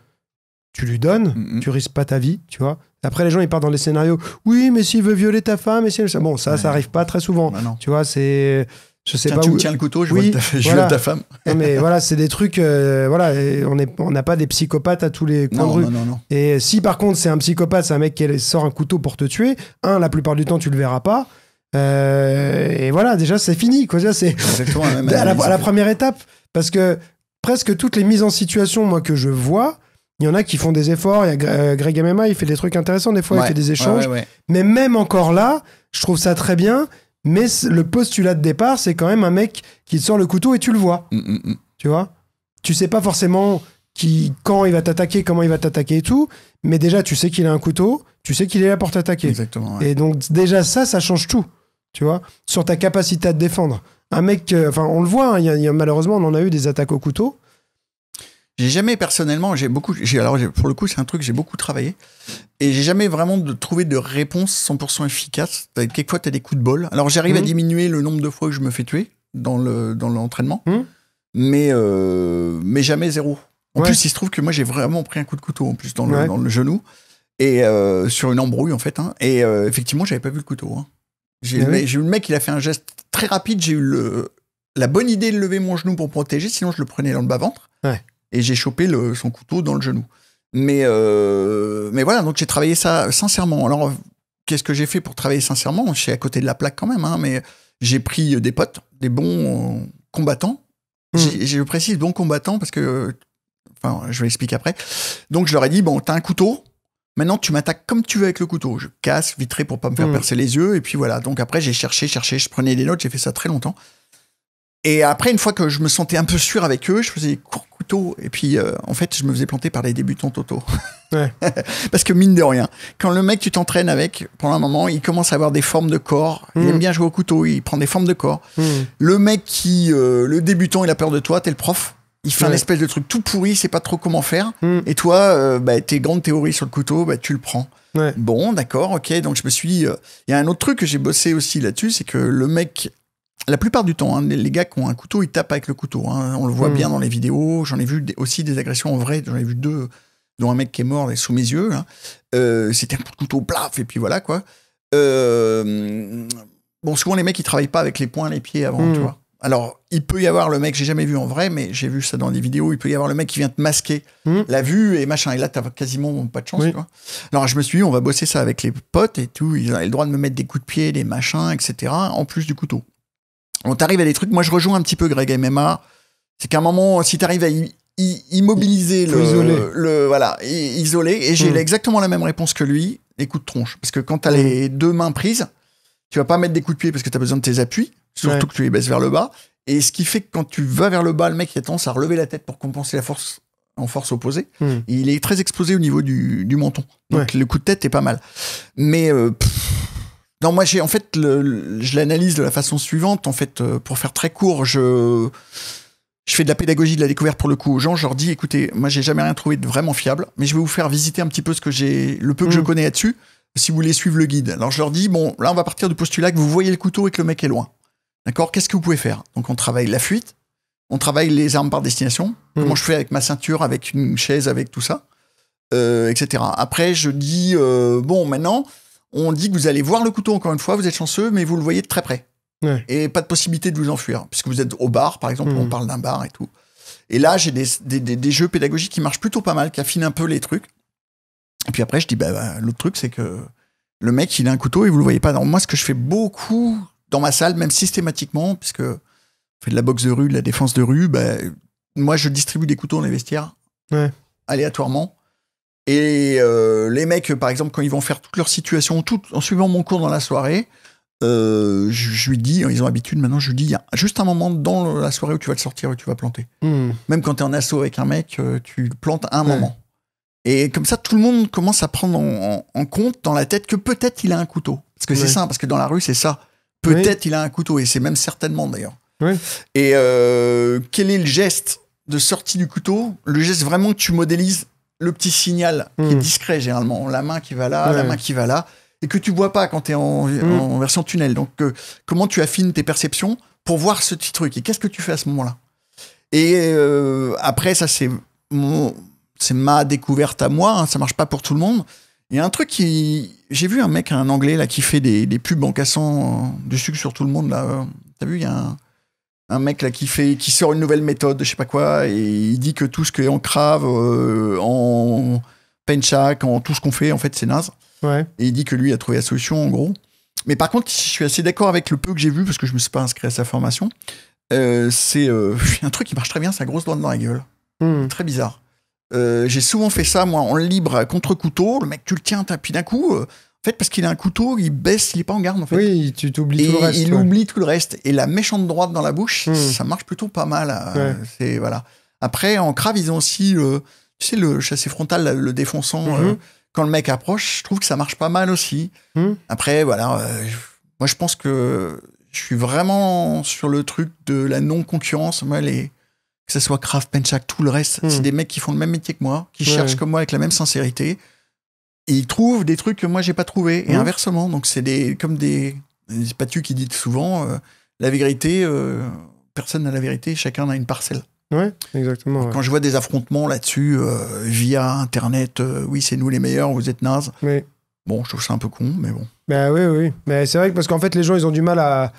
tu lui donnes, tu risques pas ta vie, tu vois. Après, les gens, ils partent dans les scénarios. Oui, mais s'il veut violer ta femme, bon, ça arrive pas très souvent. Tu vois, c'est... Je sais pas tu où... me tiens le couteau, je viole ta femme. Non, mais voilà, c'est des trucs... voilà, on n'a pas des psychopathes à tous les coins de rue. Non. Et si, par contre, c'est un psychopathe, c'est un mec qui sort un couteau pour te tuer, la plupart du temps, tu le verras pas. Et voilà, déjà, c'est fini. Quoi. Déjà, c'est exactement à la première étape. Parce que presque toutes les mises en situation, moi, que je vois... Il y en a qui font des efforts. Il y a Greg MMA, il fait des trucs intéressants des fois, il fait des échanges. Mais même encore là, je trouve ça très bien. Mais le postulat de départ, c'est quand même un mec qui te sort le couteau et tu le vois. Tu vois ? Tu sais pas forcément quand il va t'attaquer, comment il va t'attaquer et tout. Mais déjà, tu sais qu'il a un couteau, tu sais qu'il est là pour t'attaquer. Exactement. Et donc, déjà, ça change tout. Tu vois ? Sur ta capacité à te défendre. Un mec, on le voit, hein, malheureusement, on en a eu des attaques au couteau. J'ai jamais personnellement, alors pour le coup c'est un truc j'ai beaucoup travaillé et j'ai jamais vraiment trouvé de réponse 100% efficace. Quelquefois t'as des coups de bol. Alors j'arrive à diminuer le nombre de fois que je me fais tuer dans l'entraînement, mais jamais zéro. En plus il se trouve que moi j'ai vraiment pris un coup de couteau en plus dans le genou et sur une embrouille en fait. Hein, et effectivement j'avais pas vu le couteau. Hein. J'ai eu le mec il a fait un geste très rapide. J'ai eu la bonne idée de lever mon genou pour protéger, sinon je le prenais dans le bas-ventre. Et j'ai chopé son couteau dans le genou. Mais voilà, donc j'ai travaillé ça sincèrement. Alors, qu'est-ce que j'ai fait pour travailler sincèrement ? Je suis à côté de la plaque quand même, hein, mais j'ai pris des potes, des bons combattants. Je précise bons combattants parce que... Enfin, je vais expliquer après. Donc, je leur ai dit, bon, t'as un couteau, maintenant tu m'attaques comme tu veux avec le couteau. Je casse, vitré pour pas me faire percer les yeux, et puis voilà. Donc après, j'ai cherché, je prenais des notes, j'ai fait ça très longtemps. Et après, une fois que je me sentais un peu sûr avec eux, je faisais des courts couteaux. Et puis, en fait, je me faisais planter par les débutants totaux. Parce que mine de rien, quand le mec, tu t'entraînes avec, pendant un moment, il commence à avoir des formes de corps. Il aime bien jouer au couteau, il prend des formes de corps. Le mec le débutant, il a peur de toi, t'es le prof. Il fait un espèce de truc tout pourri, il sait pas trop comment faire. Et toi, tes grandes théories sur le couteau, tu le prends. Bon, d'accord, ok. Donc, il y a un autre truc que j'ai bossé aussi là-dessus, c'est que le mec... La plupart du temps, hein, les gars qui ont un couteau, ils tapent avec le couteau. Hein. On le voit bien dans les vidéos. J'en ai vu aussi des agressions en vrai. J'en ai vu 2, dont un mec qui est mort sous mes yeux. Hein. C'était un couteau plaf, et puis voilà, quoi. Bon, souvent, les mecs, ils travaillent pas avec les poings, les pieds avant, tu vois. Alors, il peut y avoir le mec, j'ai jamais vu en vrai, mais j'ai vu ça dans des vidéos, il peut y avoir le mec qui vient te masquer la vue et machin. Et là, t'as quasiment pas de chance, tu vois. Alors, je me suis dit, on va bosser ça avec les potes et tout. Ils avaient le droit de me mettre des coups de pied, des machins, etc., en plus du couteau. On t'arrive à des trucs, moi je rejoins un petit peu Greg MMA, c'est qu'à un moment, si t'arrives à immobiliser isoler, et j'ai exactement la même réponse que lui, les coups de tronche. Parce que quand t'as les deux mains prises, Tu vas pas mettre des coups de pied parce que tu as besoin de tes appuis, surtout que tu les baisses vers le bas. Et ce qui fait que quand tu vas vers le bas, le mec il a tendance à relever la tête pour compenser la force en force opposée. Et il est très explosé au niveau du menton. Donc le coup de tête est pas mal. Mais non, moi en fait, je l'analyse de la façon suivante. En fait, pour faire très court, je fais de la pédagogie, de la découverte pour le coup aux gens. Je leur dis, écoutez, moi j'ai jamais rien trouvé de vraiment fiable, mais je vais vous faire visiter un petit peu le peu que je connais là-dessus, si vous voulez suivre le guide. Alors je leur dis, bon, là on va partir du postulat que vous voyez le couteau et que le mec est loin. D'accord? Qu'est-ce que vous pouvez faire? Donc on travaille la fuite, on travaille les armes par destination, comment je fais avec ma ceinture, avec une chaise, avec tout ça, etc. Après je dis, bon, maintenant on dit que vous allez voir le couteau encore une fois, vous êtes chanceux, mais vous le voyez de très près. Et pas de possibilité de vous enfuir, puisque vous êtes au bar, par exemple, on parle d'un bar et tout. Et là, j'ai des jeux pédagogiques qui marchent plutôt pas mal, qui affinent un peu les trucs. Et puis après, je dis, l'autre truc, c'est que le mec, il a un couteau et vous le voyez pas. Alors, moi, ce que je fais beaucoup dans ma salle, même systématiquement, puisque on fait de la boxe de rue, de la défense de rue, moi, je distribue des couteaux dans les vestiaires, aléatoirement. Et les mecs, par exemple, quand ils vont faire toutes leurs situations, en suivant mon cours dans la soirée, je lui dis, ils ont l'habitude maintenant, je lui dis, il y a juste un moment dans la soirée où tu vas te sortir, où tu vas planter. Même quand tu es en assaut avec un mec, tu plantes un moment. Et comme ça, tout le monde commence à prendre en compte dans la tête que peut-être il a un couteau. Parce que c'est ça, parce que dans la rue, c'est ça. Peut-être il a un couteau, et c'est même certainement d'ailleurs. Et quel est le geste de sortie du couteau? Le geste vraiment que tu modélises, le petit signal qui est discret généralement. La main qui va là, la main qui va là. Et que tu vois pas quand tu es en version tunnel. Donc, comment tu affines tes perceptions pour voir ce petit truc? Et qu'est-ce que tu fais à ce moment-là? Et après, ça, c'est ma découverte à moi. Hein, ça marche pas pour tout le monde. Il y a un truc j'ai vu un mec, un Anglais, là, qui fait des pubs en cassant du sucre sur tout le monde, là. T'as vu, il y a un mec, là, qui sort une nouvelle méthode, je sais pas quoi, et il dit que tout ce qui est en crave, en penchak, en tout ce qu'on fait, en fait, c'est naze. Et il dit que lui a trouvé la solution en gros. Mais par contre, je suis assez d'accord avec le peu que j'ai vu parce que je me suis pas inscrit à sa formation. C'est un truc qui marche très bien, c'est la grosse droite dans la gueule. Très bizarre. J'ai souvent fait ça moi en libre à contre-couteau. Le mec, tu le tiens, puis d'un coup, en fait, parce qu'il a un couteau, il baisse, il est pas en garde en fait. Oui, tu t'oublies tout le reste. Il oublie tout le reste. Et la méchante droite dans la bouche, ça marche plutôt pas mal. C'est voilà. Après, en crave, ils ont aussi, tu sais, le chassé frontal, le défonçant. Quand le mec approche, je trouve que ça marche pas mal aussi. Après, voilà, moi je pense que je suis vraiment sur le truc de la non-concurrence. Moi, que ce soit Krav, Penchak, tout le reste, c'est des mecs qui font le même métier que moi, qui cherchent comme moi avec la même sincérité. Et ils trouvent des trucs que moi j'ai pas trouvé. Et inversement, donc c'est comme des Patu qui dit souvent, la vérité, personne n'a la vérité, chacun a une parcelle. Ouais, exactement. Quand je vois des affrontements là-dessus, via Internet, oui, c'est nous les meilleurs, vous êtes nazes. Bon, je trouve ça un peu con, mais bon. Oui. Mais c'est vrai que parce qu'en fait, les gens, ils ont du mal à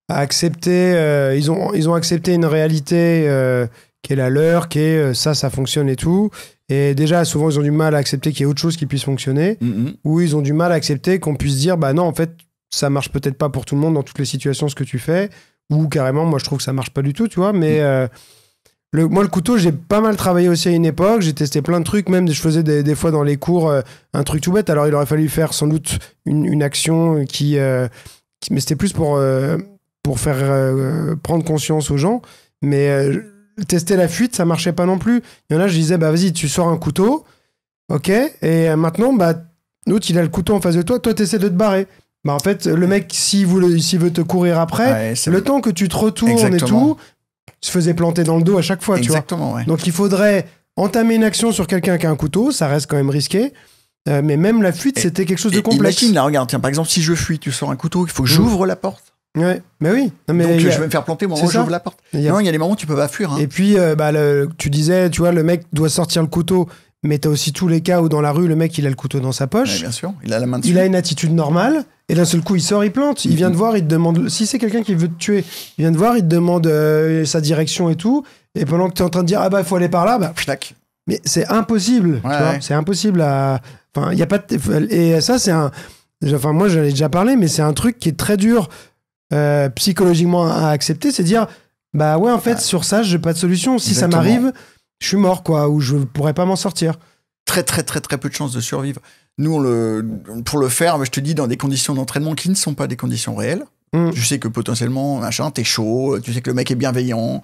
accepter. Ils ont accepté une réalité qui est la leur, qui est ça fonctionne et tout. Et déjà, souvent, ils ont du mal à accepter qu'il y ait autre chose qui puisse fonctionner. Ou ils ont du mal à accepter qu'on puisse dire, bah non, en fait, ça marche peut-être pas pour tout le monde dans toutes les situations, ce que tu fais. Ou carrément, moi, je trouve que ça marche pas du tout, tu vois. Mais. Moi, le couteau, j'ai pas mal travaillé aussi à une époque. J'ai testé plein de trucs. Même, je faisais des fois dans les cours un truc tout bête. Alors, il aurait fallu faire sans doute une action mais c'était plus pour faire prendre conscience aux gens. Mais tester la fuite, ça marchait pas non plus. Il y en a, je disais, bah vas-y, tu sors un couteau. OK. Et maintenant, l'autre, il a le couteau en face de toi. Toi, t'essaies de te barrer. En fait, le mec, s'il veut te courir après, le temps que tu te retournes et tout... se faisait planter dans le dos à chaque fois, tu vois. Donc, il faudrait entamer une action sur quelqu'un qui a un couteau, ça reste quand même risqué. Mais même la fuite, c'était quelque chose de complexe. Imagine, là, regarde, tiens, par exemple, si je fuis, tu sors un couteau, il faut que j'ouvre la porte. Ouais, mais oui. Non, mais donc, je vais me faire planter, moi, j'ouvre la porte. Non, il y a des moments où tu peux pas fuir. Hein. Et puis, tu disais, tu vois, le mec doit sortir le couteau, mais t'as aussi tous les cas où dans la rue, le mec, il a le couteau dans sa poche. Ouais, bien sûr, il a la main dessus. Il a une attitude normale. Et d'un seul coup, il sort, il plante. Il vient te voir, il te demande... Si c'est quelqu'un qui veut te tuer, il vient te voir, il te demande sa direction et tout. Et pendant que tu es en train de dire, il faut aller par là, mais c'est impossible. Tu vois, c'est impossible à... Enfin, il n'y a pas de... Et ça, c'est un... Enfin, moi, j'en ai déjà parlé, mais c'est un truc qui est très dur psychologiquement à accepter. C'est dire, en fait, sur ça, j'ai pas de solution. Si ça m'arrive, je suis mort, quoi. Ou je pourrais pas m'en sortir. Très, très, très, très peu de chances de survivre. Nous, pour le faire, je te dis, dans des conditions d'entraînement qui ne sont pas des conditions réelles. Tu sais que potentiellement, machin, t'es chaud, tu sais que le mec est bienveillant,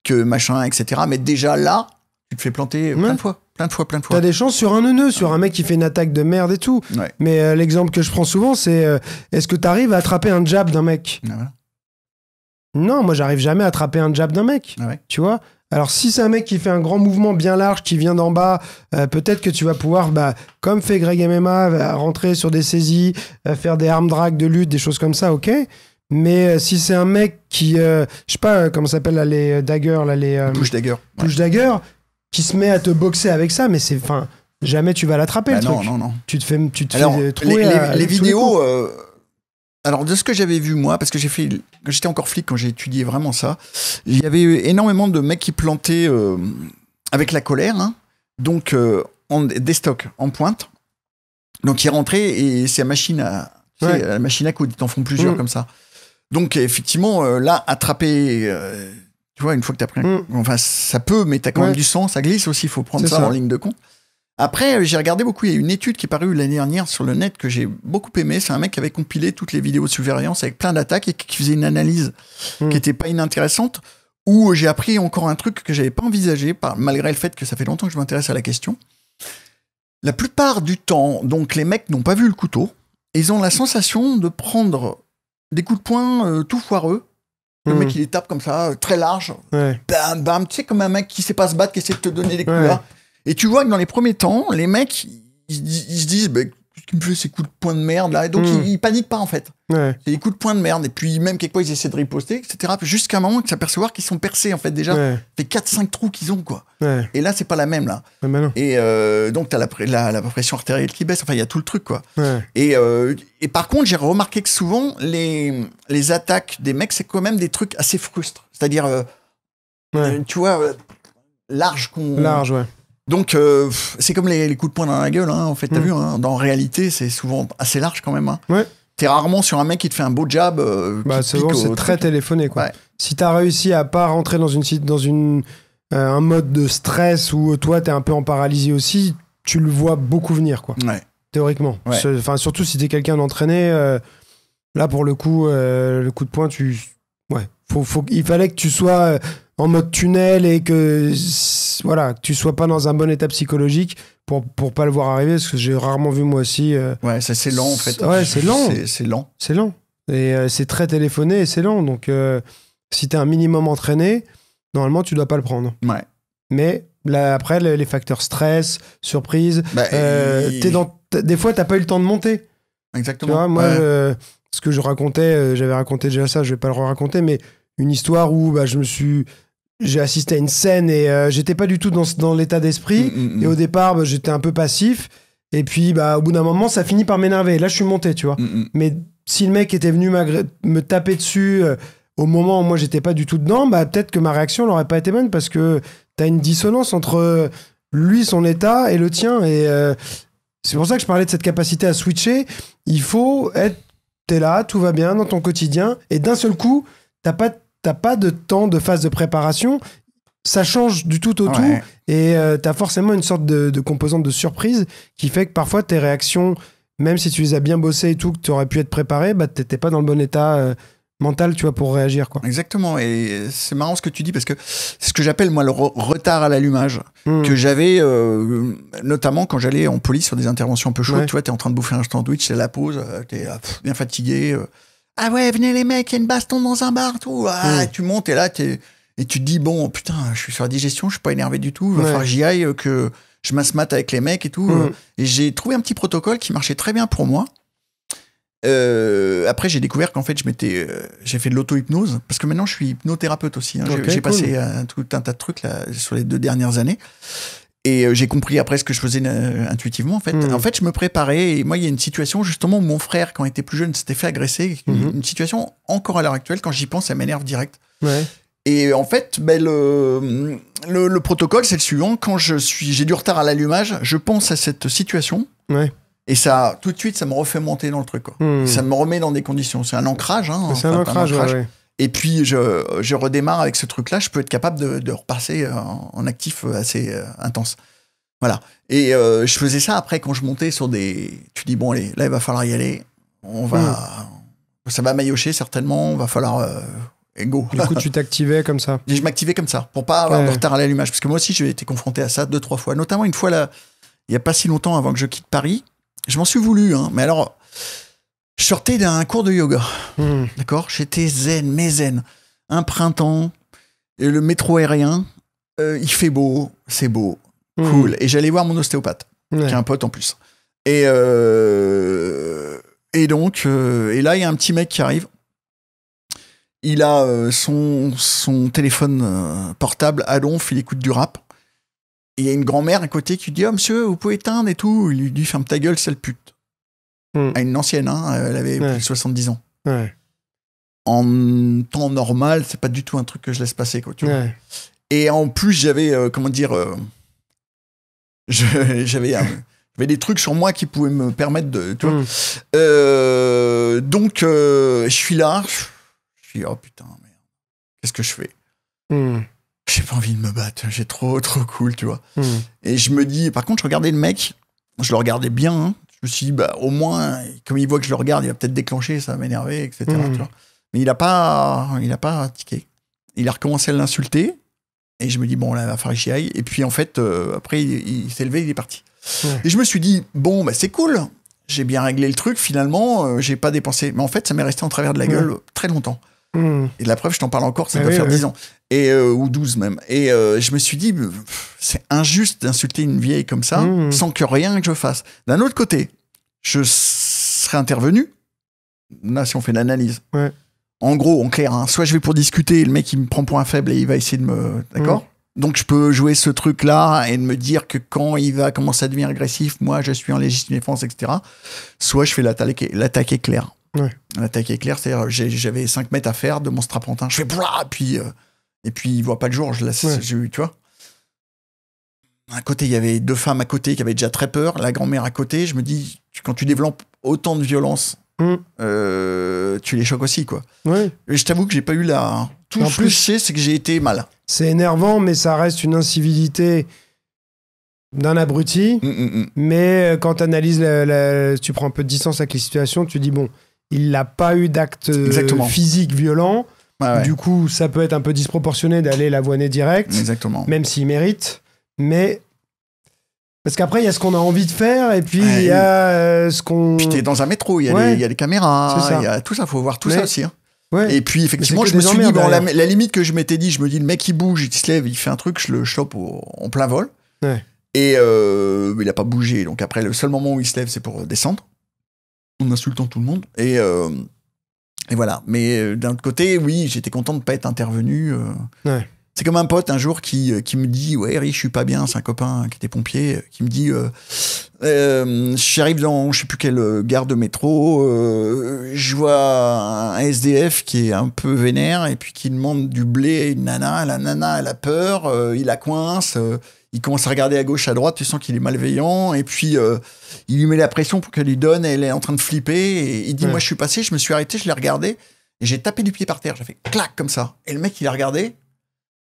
que machin, etc. Mais déjà là, tu te fais planter plein de fois. T'as des chances sur un neuneu, sur un mec qui fait une attaque de merde et tout. Ouais. Mais l'exemple que je prends souvent, c'est est-ce que t'arrives à attraper un jab d'un mec? Voilà. Non, moi j'arrive jamais à attraper un jab d'un mec. Ouais. Tu vois? Alors si c'est un mec qui fait un grand mouvement bien large, qui vient d'en bas, peut-être que tu vas pouvoir, comme fait Greg MMA, rentrer sur des saisies, faire des arm drag de lutte, des choses comme ça, ok. Mais si c'est un mec qui, je sais pas comment ça s'appelle là, les daggers, là, les Push dagger. push dagger, qui se met à te boxer avec ça, mais c'est, enfin, jamais tu vas l'attraper le truc. Non. Tu te fais Alors, trouer les vidéos. Alors, de ce que j'avais vu, moi, parce que quand j'étais encore flic, quand j'ai étudié vraiment ça, il y avait eu énormément de mecs qui plantaient avec la colère, hein, donc des stocks en pointe. Donc, ils rentraient et c'est la machine à coudre, ils t'en font plusieurs comme ça. Donc, effectivement, là, attraper, tu vois, une fois que t'as pris enfin, ça peut, mais t'as quand même du sang, ça glisse aussi, il faut prendre ça en ligne de compte. Après, j'ai regardé beaucoup, il y a une étude qui est parue l'année dernière sur le net que j'ai beaucoup aimé. C'est un mec qui avait compilé toutes les vidéos de surveillance avec plein d'attaques et qui faisait une analyse qui était pas inintéressante, où j'ai appris encore un truc que j'avais pas envisagé, malgré le fait que ça fait longtemps que je m'intéresse à la question. La plupart du temps, donc les mecs n'ont pas vu le couteau, et ils ont la sensation de prendre des coups de poing tout foireux. Le mec, il les tape comme ça, très large. Bam, bam. Tu sais, comme un mec qui sait pas se battre, qui essaie de te donner des coups là. Et tu vois que dans les premiers temps, les mecs, ils se disent, qu'est-ce qu'il me fait ces coups de poing de merde là? Et donc, ils paniquent pas en fait. C'est des coups de poing de merde. Et puis, même quelquefois, ils essaient de riposter, etc. Jusqu'à un moment, ils s'aperçoivent qu'ils sont percés en fait déjà. Ça fait 4-5 trous qu'ils ont, quoi. Et là, c'est pas la même là. Et donc, t'as la pression artérielle qui baisse. Enfin, il y a tout le truc, quoi. Et par contre, j'ai remarqué que souvent, les attaques des mecs, c'est quand même des trucs assez frustres. C'est-à-dire, tu vois, large. Ouais. Donc, c'est comme les coups de poing dans la gueule, hein, en fait, t'as vu, hein, dans réalité, c'est souvent assez large quand même. Hein. T'es rarement sur un mec qui te fait un beau jab. C'est bon, c'est très téléphoné, quoi. Si t'as réussi à pas rentrer dans un mode de stress où toi, t'es un peu en paralysie aussi, tu le vois beaucoup venir, quoi. Théoriquement. Enfin, surtout si t'es quelqu'un d'entraîné, là, pour le coup, le coup de poing, il fallait que tu sois en mode tunnel et que tu sois pas dans un bon état psychologique pour pas le voir arriver, parce que j'ai rarement vu moi aussi. Ça c'est lent en fait. C'est lent. C'est lent. Et c'est très téléphoné et c'est lent. Donc si t'es un minimum entraîné, normalement tu dois pas le prendre. Mais là, après les facteurs stress, surprise, des fois t'as pas eu le temps de monter. Exactement. Tu vois, moi ce que je racontais, j'avais raconté déjà ça, je vais pas le raconter, mais une histoire où j'ai assisté à une scène et j'étais pas du tout dans l'état d'esprit. Et au départ, j'étais un peu passif. Et puis, au bout d'un moment, ça finit par m'énerver. Là, je suis monté, tu vois. Mais si le mec était venu me taper dessus au moment où moi, j'étais pas du tout dedans, peut-être que ma réaction n'aurait pas été bonne, parce que t'as une dissonance entre lui, son état, et le tien. Et c'est pour ça que je parlais de cette capacité à switcher. Il faut t'es là, tout va bien dans ton quotidien. Et d'un seul coup, t'as pas de temps de phase de préparation, ça change du tout au tout, et t'as forcément une sorte de composante de surprise qui fait que parfois tes réactions, même si tu les as bien bossées et tout, que tu aurais pu être préparé, t'étais pas dans le bon état mental, tu vois, pour réagir, quoi. Exactement, et c'est marrant ce que tu dis, parce que c'est ce que j'appelle moi le retard à l'allumage, que j'avais notamment quand j'allais en police sur des interventions un peu chaudes. Tu vois, t'es en train de bouffer un sandwich, c'est la pause, t'es bien fatigué, ah ouais, venez les mecs, il y a une baston dans un bar, tout. Tu montes et là, et tu te dis, bon, putain, je suis sur la digestion, je suis pas énervé du tout, il va falloir que j'y aille, que je m'asmate avec les mecs et tout. Et j'ai trouvé un petit protocole qui marchait très bien pour moi. Après, j'ai découvert qu'en fait, j'ai fait de l'auto-hypnose, parce que maintenant, je suis hypnothérapeute aussi. Hein. J'ai passé tout un tas de trucs là, sur les 2 dernières années. Et j'ai compris après ce que je faisais intuitivement, en fait. En fait, je me préparais. Et moi, il y a une situation, justement, où mon frère, quand il était plus jeune, s'était fait agresser. Une situation, encore à l'heure actuelle, quand j'y pense, ça m'énerve direct. Et en fait, le protocole, c'est le suivant. Quand j'ai du retard à l'allumage, je pense à cette situation. Et ça, tout de suite, ça me refait monter dans le truc, quoi. Ça me remet dans des conditions. C'est un ancrage, hein. C'est un ancrage. Et puis, je redémarre avec ce truc-là. Je peux être capable de repasser en actif assez intense. Voilà. Et je faisais ça après quand je montais sur des... Tu dis, bon, allez, là, il va falloir y aller. On va... Ça va maillotcher, certainement. On va falloir... go. Du coup, tu t'activais comme ça. Je m'activais comme ça, pour pas avoir de retard à l'allumage. Parce que moi aussi, j'ai été confronté à ça 2-3 fois. Notamment une fois, là, il y a pas si longtemps, avant que je quitte Paris. Je m'en suis voulu, hein. Mais alors, je sortais d'un cours de yoga. D'accord ? J'étais zen, mais zen. Un printemps, et le métro aérien, il fait beau, c'est beau, cool. Et j'allais voir mon ostéopathe, qui est un pote en plus. Et donc, et là, il y a un petit mec qui arrive. Il a son téléphone portable à donf, il écoute du rap. Et il y a une grand-mère à côté qui lui dit « Oh, monsieur, vous pouvez éteindre et tout ». Il lui dit « Ferme ta gueule, sale pute ». À une ancienne, hein, elle avait plus de 70 ans. En temps normal, c'est pas du tout un truc que je laisse passer, quoi, tu vois. Et en plus, j'avais, j'avais des trucs sur moi qui pouvaient me permettre de... Tu vois. Donc, je suis là, je dis, oh putain, merde, qu'est-ce que je fais ? J'ai pas envie de me battre, j'ai trop cool, tu vois. Et je me dis, par contre, je regardais le mec, je le regardais bien, hein. Je me suis dit, bah, au moins, comme il voit que je le regarde, il va peut-être déclencher, ça va m'énerver, etc. Tu vois. Mais il a pas tiqué. Il a recommencé à l'insulter, et je me dis, bon, là, il va falloir que j'y aille. Et puis, en fait, après, il s'est levé, il est parti. Et je me suis dit, bon, bah, c'est cool, j'ai bien réglé le truc, finalement, j'ai pas dépensé. Mais en fait, ça m'est resté en travers de la gueule très longtemps. Et la preuve, je t'en parle encore, ça doit faire 10 ans. Et, ou 12 même. Et je me suis dit, c'est injuste d'insulter une vieille comme ça, sans que rien que je fasse. D'un autre côté, je serais intervenu, là, si on fait l'analyse. En gros, en clair, hein, soit je vais pour discuter, le mec, il me prend pour un faible et il va essayer de me... D'accord ? Donc, je peux jouer ce truc-là et de me dire que quand il va commencer à devenir agressif, moi, je suis en légitime défense, etc. Soit je fais l'attaque éclair. L'attaque éclair, c'est-à-dire j'avais 5 mètres à faire de mon strapontin. Je fais blah, et puis il voit pas le jour, je laisse, tu vois. À côté, il y avait 2 femmes à côté qui avaient déjà très peur, la grand-mère à côté. Je me dis, quand tu développes autant de violence, tu les choques aussi, quoi. Et je t'avoue que j'ai pas eu la... Tout ce que je sais, c'est que j'ai été mal. C'est énervant, mais ça reste une incivilité d'un abruti. Mais quand tu analyses, tu prends un peu de distance avec les situations, tu dis, bon, il n'a pas eu d'acte physique violent. Du coup, ça peut être un peu disproportionné d'aller l'avoiner direct. Même s'il mérite. Mais... Parce qu'après, il y a ce qu'on a envie de faire, et puis il y a ce qu'on... Puis t'es dans un métro, il y a les caméras, il y a tout ça, faut voir tout ça aussi. Hein. Et puis, effectivement, je me suis dit, bon, la limite que je m'étais dit, je me dis, le mec, il bouge, il se lève, il fait un truc, je le chope en plein vol. Et il a pas bougé. Donc après, le seul moment où il se lève, c'est pour descendre, en insultant tout le monde. Et voilà. Mais d'un autre côté, oui, j'étais content de pas être intervenu. C'est comme un pote un jour qui me dit, ouais, Eric, je suis pas bien. C'est un copain qui était pompier, qui me dit, j'arrive dans je sais plus quelle gare de métro, je vois un SDF qui est un peu vénère et puis qui demande du blé à une nana. La nana, elle a peur, il la coince, il commence à regarder à gauche, à droite, tu sens qu'il est malveillant, et puis il lui met la pression pour qu'elle lui donne, elle est en train de flipper, et il dit, moi je suis passé, je me suis arrêté, je l'ai regardé, et j'ai tapé du pied par terre, j'ai fait clac comme ça, et le mec il a regardé,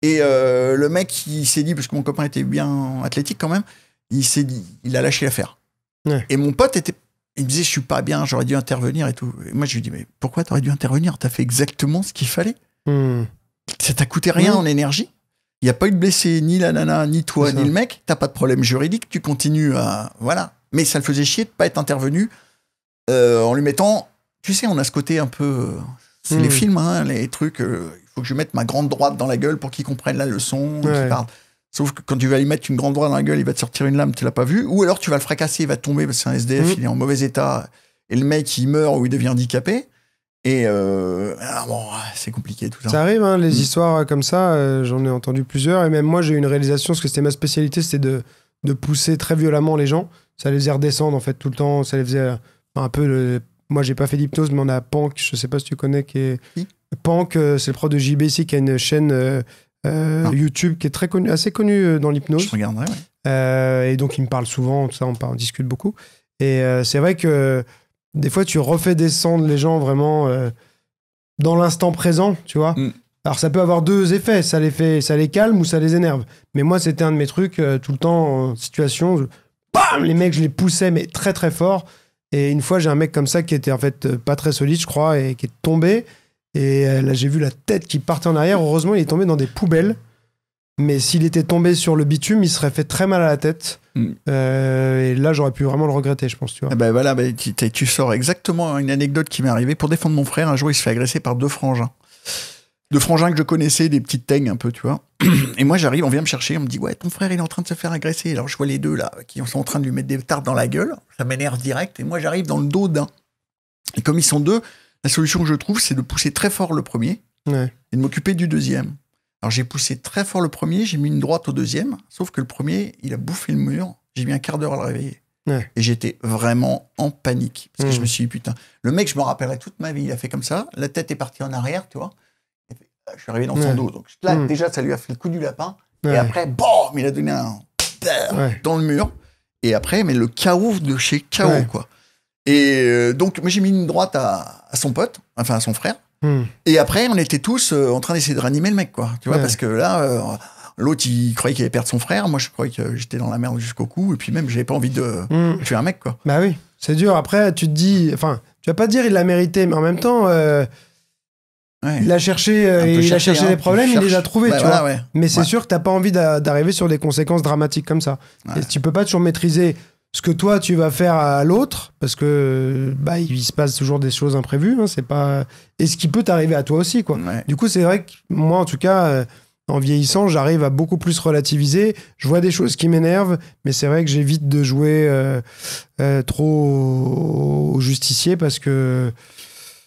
et le mec il s'est dit, parce que mon copain était bien athlétique quand même, il s'est dit, il a lâché l'affaire. Et mon pote il me disait, je suis pas bien, j'aurais dû intervenir et tout. Et moi je lui dis, mais pourquoi t'aurais dû intervenir? T'as fait exactement ce qu'il fallait. Ça t'a coûté rien en énergie. Il n'y a pas eu de blessé, ni la nana, ni toi, ni le mec. T'as pas de problème juridique, tu continues à... Voilà. Mais ça le faisait chier de pas être intervenu en lui mettant... Tu sais, on a ce côté un peu... C'est les films, hein, les trucs... il faut que je mette ma grande droite dans la gueule pour qu'il comprenne la leçon. Qu'il parle. Sauf que quand tu vas lui mettre une grande droite dans la gueule, il va te sortir une lame, tu l'as pas vu. Ou alors tu vas le fracasser, il va tomber parce que c'est un SDF, il est en mauvais état. Et le mec, il meurt ou il devient handicapé. Et alors bon, c'est compliqué tout ça. Ça arrive, hein, les histoires comme ça, j'en ai entendu plusieurs. Et même moi, j'ai eu une réalisation, parce que c'était ma spécialité, c'était de pousser très violemment les gens. Ça les faisait redescendre, en fait, tout le temps. Ça les faisait un peu... Moi, j'ai pas fait d'hypnose, mais on a Pank, je sais pas si tu connais, qui est... Pank, c'est le prof de JB ici, qui a une chaîne YouTube qui est très connue, assez connue dans l'hypnose. Je regarderai, et donc, il me parle souvent, tout ça, on discute beaucoup. Et c'est vrai que des fois, tu refais descendre les gens vraiment dans l'instant présent, tu vois. Alors ça peut avoir deux effets, ça les calme ou ça les énerve. Mais moi c'était un de mes trucs, tout le temps en situation, bam, les mecs je les poussais mais très très fort. Et une fois j'ai un mec comme ça qui était en fait pas très solide je crois et qui est tombé. Et là j'ai vu la tête qui partait en arrière. Heureusement il est tombé dans des poubelles. Mais s'il était tombé sur le bitume, il serait fait très mal à la tête. Et là, j'aurais pu vraiment le regretter, je pense. Tu vois. Ben voilà, tu sors exactement une anecdote qui m'est arrivée. Pour défendre mon frère, un jour, il se fait agresser par deux frangins. Deux frangins que je connaissais, des petites teignes un peu, tu vois. Et moi, j'arrive, on vient me chercher, on me dit, ouais, ton frère, il est en train de se faire agresser. Alors, je vois les deux, là, qui sont en train de lui mettre des tartes dans la gueule. Ça m'énerve direct. Et moi, j'arrive dans le dos d'un. Et comme ils sont deux, la solution que je trouve, c'est de pousser très fort le premier et de m'occuper du deuxième. Alors j'ai poussé très fort le premier, j'ai mis une droite au deuxième, sauf que le premier, il a bouffé le mur, j'ai mis un quart d'heure à le réveiller. Et j'étais vraiment en panique, parce que je me suis dit, putain, le mec, je me rappellerai toute ma vie, il a fait comme ça, la tête est partie en arrière, tu vois, je suis arrivé dans son dos, donc là, déjà, ça lui a fait le coup du lapin, et après, bam, il a donné un dans le mur, et après, mais le chaos de chez chaos, quoi. Et donc, moi, j'ai mis une droite à son pote, enfin à son frère, et après, on était tous en train d'essayer de ranimer le mec, quoi. Tu vois, parce que là, l'autre, il croyait qu'il allait perdre son frère. Moi, je croyais que j'étais dans la merde jusqu'au cou. Et puis même, j'avais pas envie de tuer un mec, quoi. Bah oui, c'est dur. Après, tu te dis... Enfin, tu vas pas dire il l'a mérité, mais en même temps, il a cherché, les problèmes, il les a trouvés, tu vois. Mais c'est sûr que t'as pas envie d'arriver sur des conséquences dramatiques comme ça. Et tu peux pas toujours maîtriser ce que toi tu vas faire à l'autre, parce que bah il se passe toujours des choses imprévues, hein, c'est pas... et ce qui peut t'arriver à toi aussi, quoi. Du coup c'est vrai que moi en tout cas en vieillissant j'arrive à beaucoup plus relativiser, je vois des choses qui m'énervent, mais c'est vrai que j'évite de jouer trop au justicier, parce que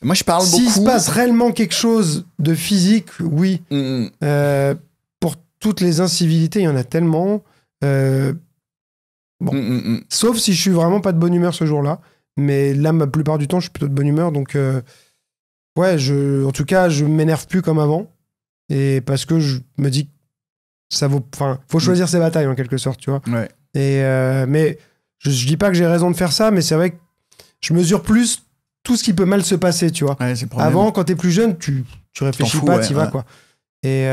moi je parle s'il beaucoup. se passe réellement quelque chose de physique, oui. Pour toutes les incivilités il y en a tellement. Bon. Sauf si je suis vraiment pas de bonne humeur ce jour-là. Mais là, la plupart du temps, je suis plutôt de bonne humeur. Donc, ouais, en tout cas, je m'énerve plus comme avant. Et parce que je me dis que ça vaut... Enfin, faut choisir ses batailles, en quelque sorte, tu vois. Et, mais je dis pas que j'ai raison de faire ça, mais c'est vrai que je mesure plus tout ce qui peut mal se passer, tu vois. Avant, quand t'es plus jeune, tu réfléchis pas, t'y vas, quoi. Et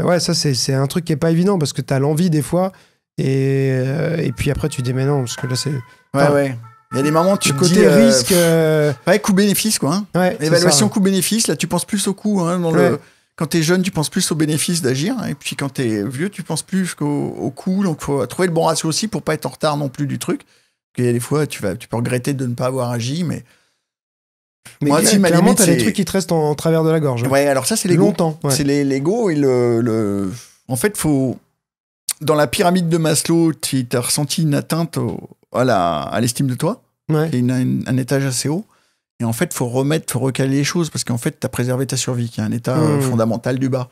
ouais, ça, c'est un truc qui est pas évident, parce que t'as l'envie, des fois... Et puis après tu dis mais non, parce que là c'est il y a des moments tu côté te dis risque coût-bénéfice, quoi, hein. L'évaluation coût-bénéfice, là tu penses plus au coût, hein, quand t'es jeune tu penses plus au bénéfice d'agir, et puis quand t'es vieux tu penses plus au coût, donc faut trouver le bon ratio aussi pour pas être en retard non plus du truc. Il y a des fois tu peux regretter de ne pas avoir agi, mais moi si ma limite t'as des trucs qui te restent en travers de la gorge. Alors ça c'est l'ego. Longtemps. C'est l'ego et en fait faut... Dans la pyramide de Maslow, tu as ressenti une atteinte à l'estime de toi, qui est un étage assez haut. Et en fait, faut recaler les choses, parce qu'en fait, tu as préservé ta survie, qui est un état fondamental du bas.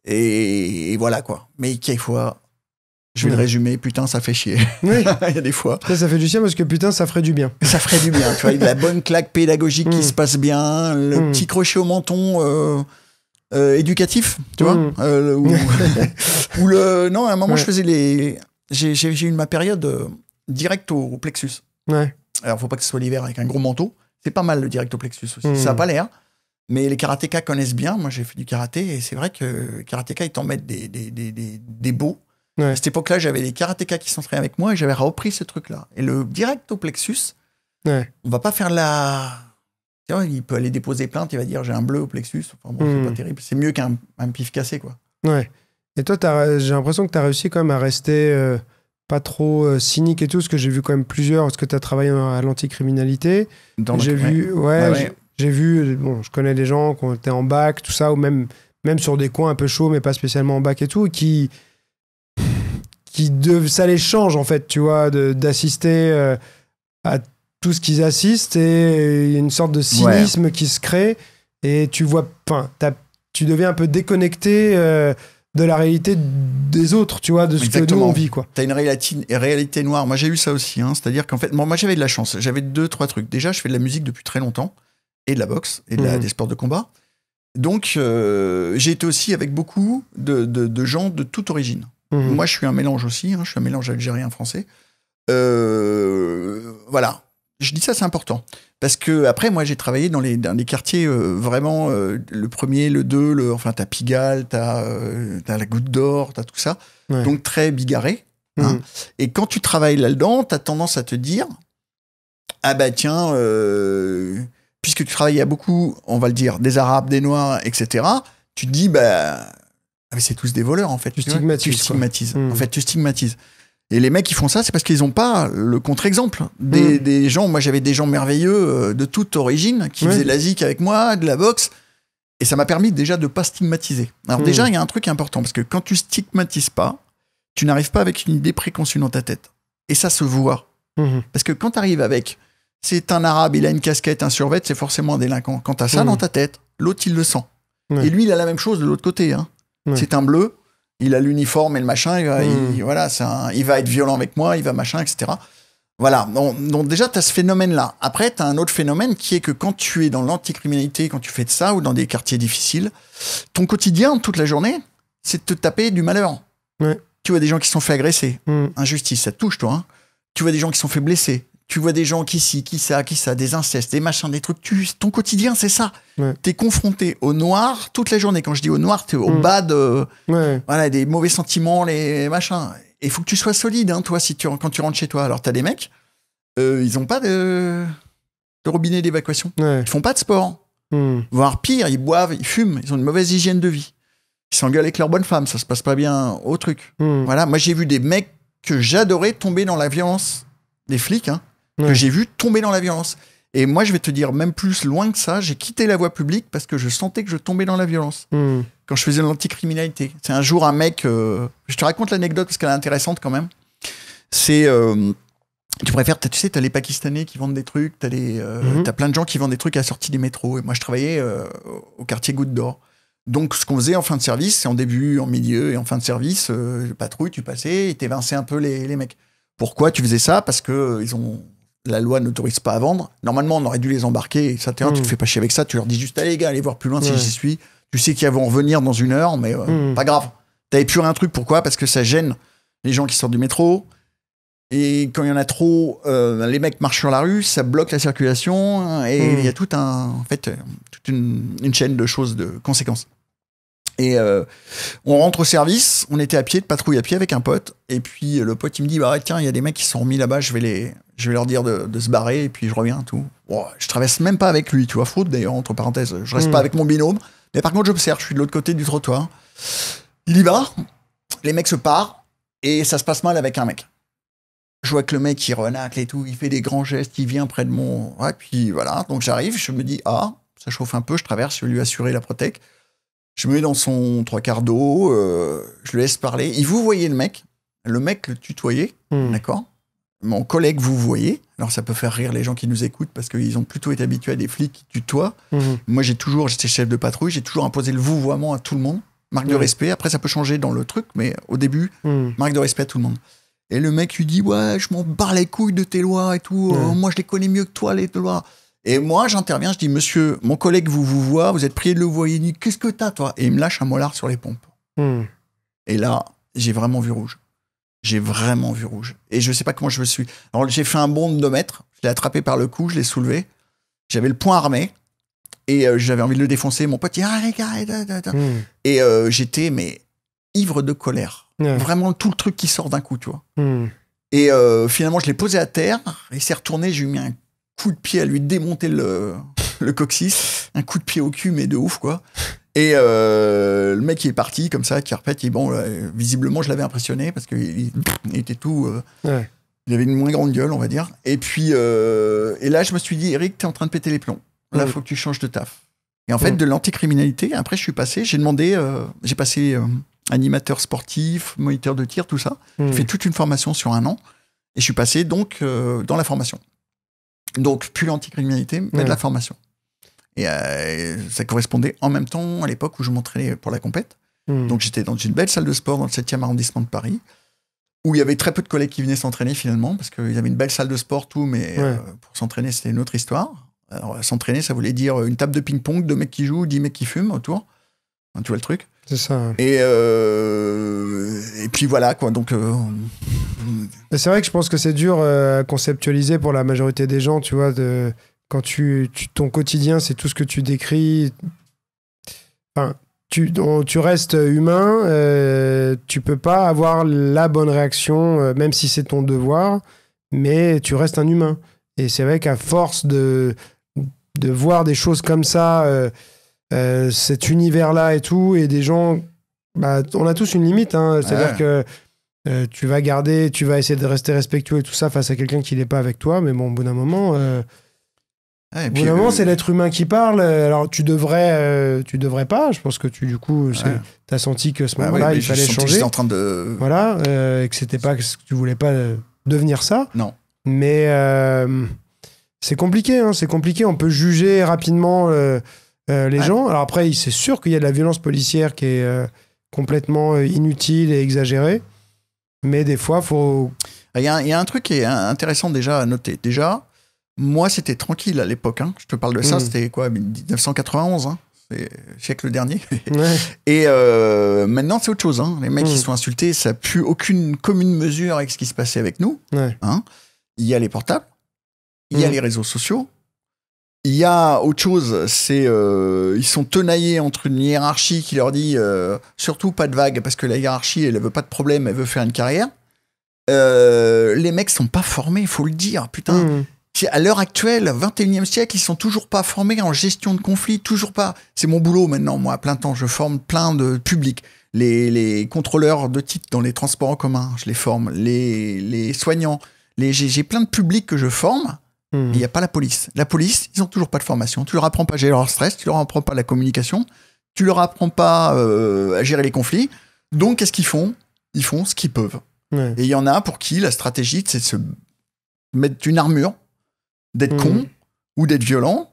Et voilà, quoi. Mais quelquefois, je vais le résumer, putain, ça fait chier. Il y a des fois. Ça fait du chien, parce que putain, ça ferait du bien. Ça ferait du bien, tu vois, de la bonne claque pédagogique qui se passe bien, le petit crochet au menton... éducatif, tu vois, ou non, à un moment je faisais j'ai eu ma période direct au plexus. Alors faut pas que ce soit l'hiver avec un gros manteau, c'est pas mal le direct au plexus aussi, ça a pas l'air, mais les karatékas connaissent bien. Moi j'ai fait du karaté et c'est vrai que les karatékas ils t'en mettent des beaux. À cette époque-là j'avais des karatékas qui s'entraînaient avec moi et j'avais repris ce truc-là, et le direct au plexus, on va pas faire il peut aller déposer plainte, il va dire j'ai un bleu au plexus. Enfin bon, c'est pas terrible. C'est mieux qu'un pif cassé, quoi. Et toi, j'ai l'impression que tu as réussi quand même à rester pas trop cynique et tout, parce que j'ai vu quand même plusieurs, parce que tu as travaillé à l'anticriminalité. J'ai vu, j'ai vu, bon, je connais des gens qui ont été en bac, tout ça, ou même sur des coins un peu chauds, mais pas spécialement en bac et tout, ça les change, en fait, tu vois, d'assister à tout ce qu'ils assistent, et il y a une sorte de cynisme qui se crée, et tu vois, tu deviens un peu déconnecté de la réalité des autres, tu vois, de ce que nous on vit, quoi. T'as une réalité noire. Moi j'ai eu ça aussi, hein. C'est-à-dire qu'en fait, moi j'avais de la chance, j'avais 2-3 trucs. Déjà, je fais de la musique depuis très longtemps, et de la boxe, et des sports de combat. Donc j'ai été aussi avec beaucoup de gens de toute origine. Moi je suis un mélange aussi, hein. Je suis un mélange algérien-français. Voilà. je dis ça, c'est important. Parce que après, moi, j'ai travaillé dans des quartiers vraiment, le premier, le 2, enfin, t'as Pigalle, t'as la Goutte d'Or, t'as tout ça. Ouais. Donc, très bigarré. Hein. Et quand tu travailles là-dedans, t'as tendance à te dire, ah bah tiens, puisque tu travailles à beaucoup, on va le dire, des Arabes, des Noirs, etc., tu te dis, bah, mais c'est tous des voleurs, en fait. Tu stigmatises. En fait, tu stigmatises. Et les mecs qui font ça, c'est parce qu'ils n'ont pas le contre-exemple. Des gens, moi j'avais des gens merveilleux de toute origine qui faisaient de la zik avec moi, de la boxe, et ça m'a permis déjà de ne pas stigmatiser. Alors déjà, il y a un truc important, parce que quand tu stigmatises pas, tu n'arrives pas avec une idée préconçue dans ta tête. Et ça se voit. Parce que quand tu arrives avec, c'est un arabe, il a une casquette, un survêt, c'est forcément un délinquant. Quand tu as ça dans ta tête, l'autre il le sent. Et lui, il a la même chose de l'autre côté. Hein. C'est un bleu. Il a l'uniforme et le machin, il va être violent avec moi, il va machin, etc. Voilà, donc déjà, tu as ce phénomène-là. Après, tu as un autre phénomène qui est que quand tu es dans l'anticriminalité, quand tu fais de ça, ou dans des quartiers difficiles, ton quotidien, toute la journée, c'est de te taper du malheur. Ouais. Tu vois des gens qui se sont fait agresser, injustice, ça te touche, toi. Hein. Tu vois des gens qui se sont fait blesser, tu vois des gens qui ça, des incestes, des machins, des trucs. Ton quotidien, c'est ça. Ouais. T'es confronté au noir toute la journée. Quand je dis au noir, t'es au bas de voilà, des mauvais sentiments, les machins. Et il faut que tu sois solide, hein, toi, quand tu rentres chez toi. Alors, t'as des mecs, ils ont pas de robinet d'évacuation. Ouais. Ils font pas de sport. Voire pire, ils boivent, ils fument, ils ont une mauvaise hygiène de vie. Ils s'engueulent avec leur bonne femme, ça se passe pas bien au truc. Voilà, moi, j'ai vu des mecs que j'adorais tomber dans la violence des flics, hein. Que j'ai vu tomber dans la violence. Et moi, je vais te dire, même plus loin que ça, j'ai quitté la voie publique parce que je sentais que je tombais dans la violence. Quand je faisais de l'anticriminalité. C'est un jour un mec... je te raconte l'anecdote parce qu'elle est intéressante quand même. C'est... tu préfères... Tu sais, t'as les Pakistanais qui vendent des trucs, t'as plein de gens qui vendent des trucs à la sortie des métros. Et moi, je travaillais au quartier Goutte d'Or. Donc, ce qu'on faisait en fin de service, c'est en début, en milieu et en fin de service, patrouille, tu passais et t'évinçais un peu les mecs. Pourquoi tu faisais ça? Parce que la loi n'autorise pas à vendre. Normalement, on aurait dû les embarquer, etc. Tu te fais pas chier avec ça. Tu leur dis juste, allez les gars, allez voir plus loin si j'y suis. Tu sais qu'ils vont revenir dans 1 heure, mais pas grave. T'avais plus un truc. Pourquoi? Parce que ça gêne les gens qui sortent du métro. Et quand il y en a trop, les mecs marchent sur la rue, ça bloque la circulation. Et il y a toute une chaîne de choses, de conséquences. Et on rentre au service, on était à pied, de patrouille à pied avec un pote, et puis le pote il me dit bah tiens, il y a des mecs qui se sont remis là-bas, je vais leur dire de se barrer, et puis je reviens, tout. Bon, je traverse même pas avec lui, tu vois, faute d'ailleurs, entre parenthèses, je reste pas avec mon binôme, mais par contre j'observe, je suis de l'autre côté du trottoir. Il y va, les mecs se partent, et ça se passe mal avec un mec. Je vois que le mec il renacle et tout, il fait des grands gestes, il vient près de mon... Ouais, puis voilà, donc j'arrive, je me dis ah, ça chauffe un peu, je traverse, je vais lui assurer la protec. Je me mets dans son 3/4 d'eau, je le laisse parler. Et vous voyez le mec le tutoyait, d'accord? Mon collègue, vous voyez. Alors ça peut faire rire les gens qui nous écoutent parce qu'ils ont plutôt été habitués à des flics qui tutoient. Moi, j'étais chef de patrouille, j'ai toujours imposé le vouvoiement à tout le monde. Marque de respect. Après, ça peut changer dans le truc, mais au début, marque de respect à tout le monde. Et le mec lui dit, ouais, je m'en bats les couilles de tes lois et tout. Moi, je les connais mieux que toi, les lois. Et moi, j'interviens, je dis, monsieur, mon collègue vous voit, vous êtes prié de le voir. Il dit, qu'est-ce que t'as, toi? Et il me lâche un molar sur les pompes. Et là, j'ai vraiment vu rouge. J'ai vraiment vu rouge. Et je sais pas comment je me suis... Alors, j'ai fait un bond de 2 mètres. Je l'ai attrapé par le cou, je l'ai soulevé. J'avais le poing armé. Et j'avais envie de le défoncer. Mon pote, il dit, ah, les gars... Et j'étais, mais, ivre de colère. Vraiment, tout le truc qui sort d'un coup, tu vois. Et finalement, je l'ai posé à terre. Il s'est retourné, j'ai eu mis un coup de pied à lui démonter le coccyx, un coup de pied au cul, mais de ouf, quoi. Et le mec, il est parti, comme ça, qui répète, visiblement, je l'avais impressionné, parce qu'il était tout... Il avait une moins grande gueule, on va dire. Et puis, et là, je me suis dit, Eric, t'es en train de péter les plombs. Là, faut que tu changes de taf. Et en fait, de l'anticriminalité, après, je suis passé, j'ai passé animateur sportif, moniteur de tir, tout ça. J'ai fait toute une formation sur 1 an. Et je suis passé, donc, dans la formation. Donc, plus l'anticriminalité, mais de la formation. Et ça correspondait en même temps à l'époque où je m'entraînais pour la compète. Donc, j'étais dans une belle salle de sport dans le 7e arrondissement de Paris, où il y avait très peu de collègues qui venaient s'entraîner finalement, parce qu'il y avait une belle salle de sport, tout, mais pour s'entraîner, c'était une autre histoire. Alors, s'entraîner, ça voulait dire une table de ping-pong, 2 mecs qui jouent, 10 mecs qui fument autour. Tu vois le truc? C'est ça. Et puis voilà, quoi. Donc, c'est vrai que je pense que c'est dur à conceptualiser pour la majorité des gens, tu vois, quand ton quotidien, c'est tout ce que tu décris. Enfin, tu restes humain, tu peux pas avoir la bonne réaction, même si c'est ton devoir, mais tu restes un humain. Et c'est vrai qu'à force de voir des choses comme ça, cet univers-là et tout, et des gens, on a tous une limite, hein. C'est-à-dire que tu vas essayer de rester respectueux et tout ça face à quelqu'un qui n'est pas avec toi, mais bon, au bout d'un moment, c'est l'être humain qui parle. Alors tu devrais pas. Je pense que t'as senti que ce moment-là, il fallait changer. J'étais en train de... Voilà, et que c'était pas que tu voulais pas devenir ça. Non. Mais c'est compliqué, hein, c'est compliqué. On peut juger rapidement les gens. Alors après, c'est sûr qu'il y a de la violence policière qui est complètement inutile et exagérée. Mais des fois, faut... Il y a un truc qui est intéressant déjà à noter. Déjà, moi, c'était tranquille à l'époque. Hein. Je te parle de ça, c'était quoi, 1991, hein. C'est le siècle dernier. Ouais. Et maintenant, c'est autre chose. Hein. Les mecs qui sont insultés, ça n'a plus aucune commune mesure avec ce qui se passait avec nous. Ouais. Hein. Il y a les portables, il y a les réseaux sociaux. Il y a autre chose, c'est ils sont tenaillés entre une hiérarchie qui leur dit surtout pas de vagues, parce que la hiérarchie, elle veut pas de problème, elle veut faire une carrière. Les mecs sont pas formés, il faut le dire, putain. À l'heure actuelle, 21e siècle, ils sont toujours pas formés en gestion de conflits, toujours pas. C'est mon boulot maintenant, moi, à plein temps. Je forme plein de publics. Les contrôleurs de titres dans les transports en commun, je les forme. Les soignants. J'ai plein de publics que je forme. Il n'y a pas la police. La police, ils ont toujours pas de formation. Tu leur apprends pas à gérer leur stress, tu leur apprends pas la communication, tu leur apprends pas à gérer les conflits. Donc, qu'est-ce qu'ils font? Ils font ce qu'ils peuvent. Ouais. Et il y en a pour qui la stratégie, c'est de se mettre une armure, d'être con, ou d'être violent,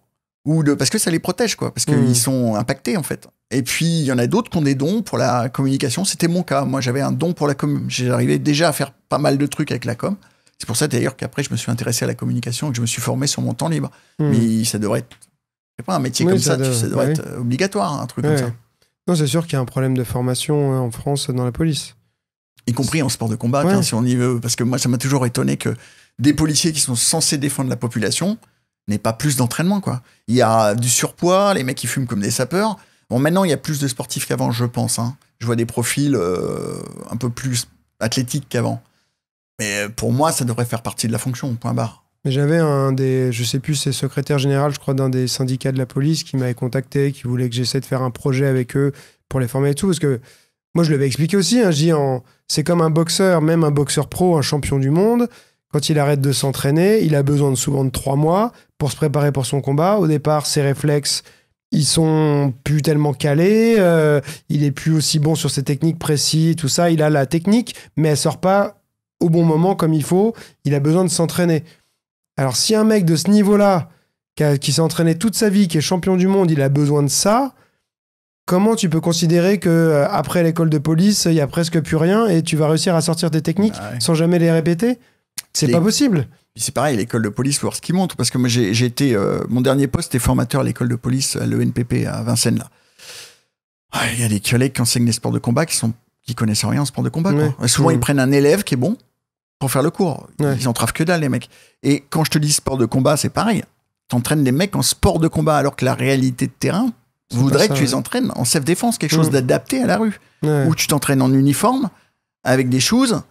parce que ça les protège, quoi. Parce qu'ils sont impactés, en fait. Et puis, il y en a d'autres qui ont des dons pour la communication. C'était mon cas. Moi, j'avais un don pour la com. J'arrivais déjà à faire pas mal de trucs avec la com. C'est pour ça, d'ailleurs, qu'après, je me suis intéressé à la communication et que je me suis formé sur mon temps libre. Mais ça devrait être... C'est pas un métier comme ça devrait être obligatoire, un truc comme ça. Non, c'est sûr qu'il y a un problème de formation en France dans la police. Y compris en sport de combat, hein, si on y veut. Parce que moi, ça m'a toujours étonné que des policiers qui sont censés défendre la population n'aient pas plus d'entraînement, quoi. Il y a du surpoids, les mecs qui fument comme des sapeurs. Bon, maintenant, il y a plus de sportifs qu'avant, je pense. Hein. Je vois des profils un peu plus athlétiques qu'avant. Mais pour moi, ça devrait faire partie de la fonction, point barre. J'avais je sais plus, c'est secrétaire général, je crois, d'un des syndicats de la police qui m'avait contacté, qui voulait que j'essaie de faire un projet avec eux pour les former et tout, parce que moi, je l'avais expliqué aussi, hein, je dis, c'est comme un boxeur, même un boxeur pro, un champion du monde, quand il arrête de s'entraîner, il a besoin souvent de 3 mois pour se préparer pour son combat. Au départ, ses réflexes, ils sont plus tellement calés, il est plus aussi bon sur ses techniques précises, tout ça, il a la technique, mais elle sort pas au bon moment comme il faut, il a besoin de s'entraîner. Alors si un mec de ce niveau-là, qui s'est entraîné toute sa vie, qui est champion du monde, il a besoin de ça, comment tu peux considérer que après l'école de police, il y a presque plus rien et tu vas réussir à sortir tes techniques sans jamais les répéter? C'est pas possible. C'est pareil, l'école de police, faut voir ce qu'ils montrent, parce que moi j'ai été, mon dernier poste était formateur à l'école de police à l'ENPP à Vincennes là. Il y a des collègues qui enseignent les sports de combat qui connaissent rien en sport de combat. Quoi. Souvent ils prennent un élève qui est bon pour faire le cours. Ils entravent que dalle, les mecs. Et quand je te dis sport de combat, c'est pareil. T'entraînes des mecs en sport de combat, alors que la réalité de terrain voudrait que tu les entraînes en self-défense, quelque chose d'adapté à la rue. Où tu t'entraînes en uniforme, avec des choses,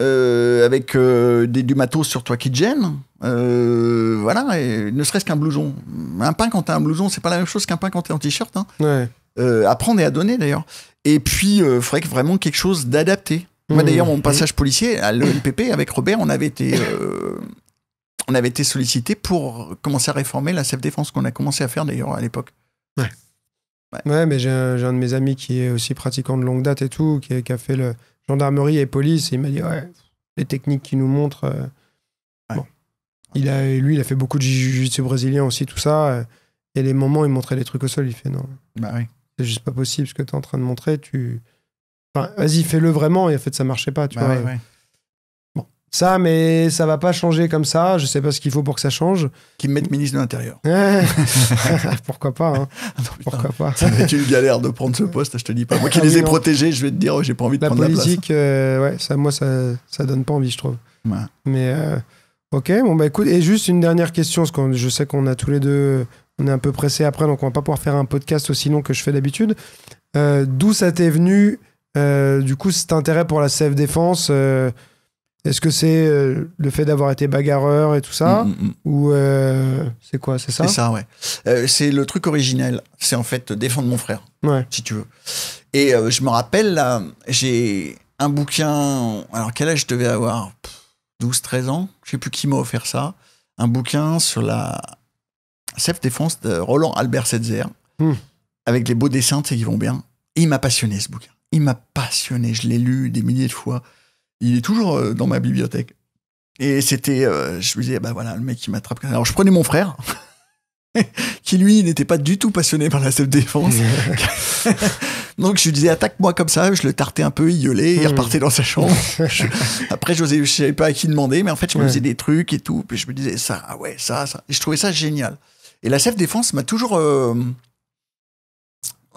avec du matos sur toi qui te gêne. Voilà, et ne serait-ce qu'un blouson. Un pain quand t'as un blouson, c'est pas la même chose qu'un pain quand t'es en t-shirt. Hein. À prendre et à donner, d'ailleurs. Et puis, il faudrait vraiment quelque chose d'adapté. Moi, d'ailleurs, mon passage policier à l'ENPP, avec Robert, on avait été sollicité pour commencer à réformer la self-défense qu'on a commencé à faire, d'ailleurs, à l'époque. Ouais, mais j'ai un de mes amis qui est aussi pratiquant de longue date et tout, qui a fait le gendarmerie et police, et il m'a dit, les techniques qu'il nous montre... Bon. Il a fait beaucoup de jiu-jitsu brésilien aussi, tout ça. Et les moments, il montrait des trucs au sol, il fait non. C'est juste pas possible ce que tu es en train de montrer. Enfin, vas-y, fais-le vraiment. Et en fait, ça marchait pas. Tu vois. Ouais. Bon. Ça, mais ça va pas changer comme ça. Je sais pas ce qu'il faut pour que ça change. Qui me mettent ministre de l'Intérieur. Pourquoi pas, hein. Non, putain, Pourquoi pas. ça va être une galère de prendre ce poste, je te dis pas. Moi qui Ah les oui, ai non. protégés, je vais te dire, j'ai pas envie de La prendre politique, ouais, ça, moi, ça donne pas envie, je trouve. la place. Ouais. Mais ok, bon bah écoute, et juste une dernière question, parce que je sais qu'on a tous les deux, on est un peu pressés après, donc on va pas pouvoir faire un podcast aussi long que je fais d'habitude. D'où ça t'est venu, du coup, cet intérêt pour la self-défense est-ce que c'est le fait d'avoir été bagarreur et tout ça ou c'est quoi, c'est ça? C'est ça, ouais. C'est le truc originel. C'est en fait défendre mon frère, Ouais. si tu veux. Et je me rappelle, là, j'ai un bouquin. Alors, quel âge je devais avoir? 12-13 ans. Je sais plus qui m'a offert ça. Un bouquin sur la self-défense de Roland Albert Setzer, avec les beaux dessins, tu sais, qui vont bien. Et il m'a passionné, ce bouquin. Il m'a passionné. Je l'ai lu des milliers de fois. Il est toujours dans ma bibliothèque. Et c'était... je me disais, bah voilà, le mec qui m'attrape. Alors, je prenais mon frère, qui, lui, n'était pas du tout passionné par la self-défense. Donc, je lui disais, attaque-moi comme ça. Je le tartais un peu, il gueulait, il repartait dans sa chambre. Après, je savais pas à qui demander, mais en fait, je me faisais des trucs et tout. Puis je me disais, ça, ah ouais, ça. Et je trouvais ça génial. Et la self-défense m'a toujours...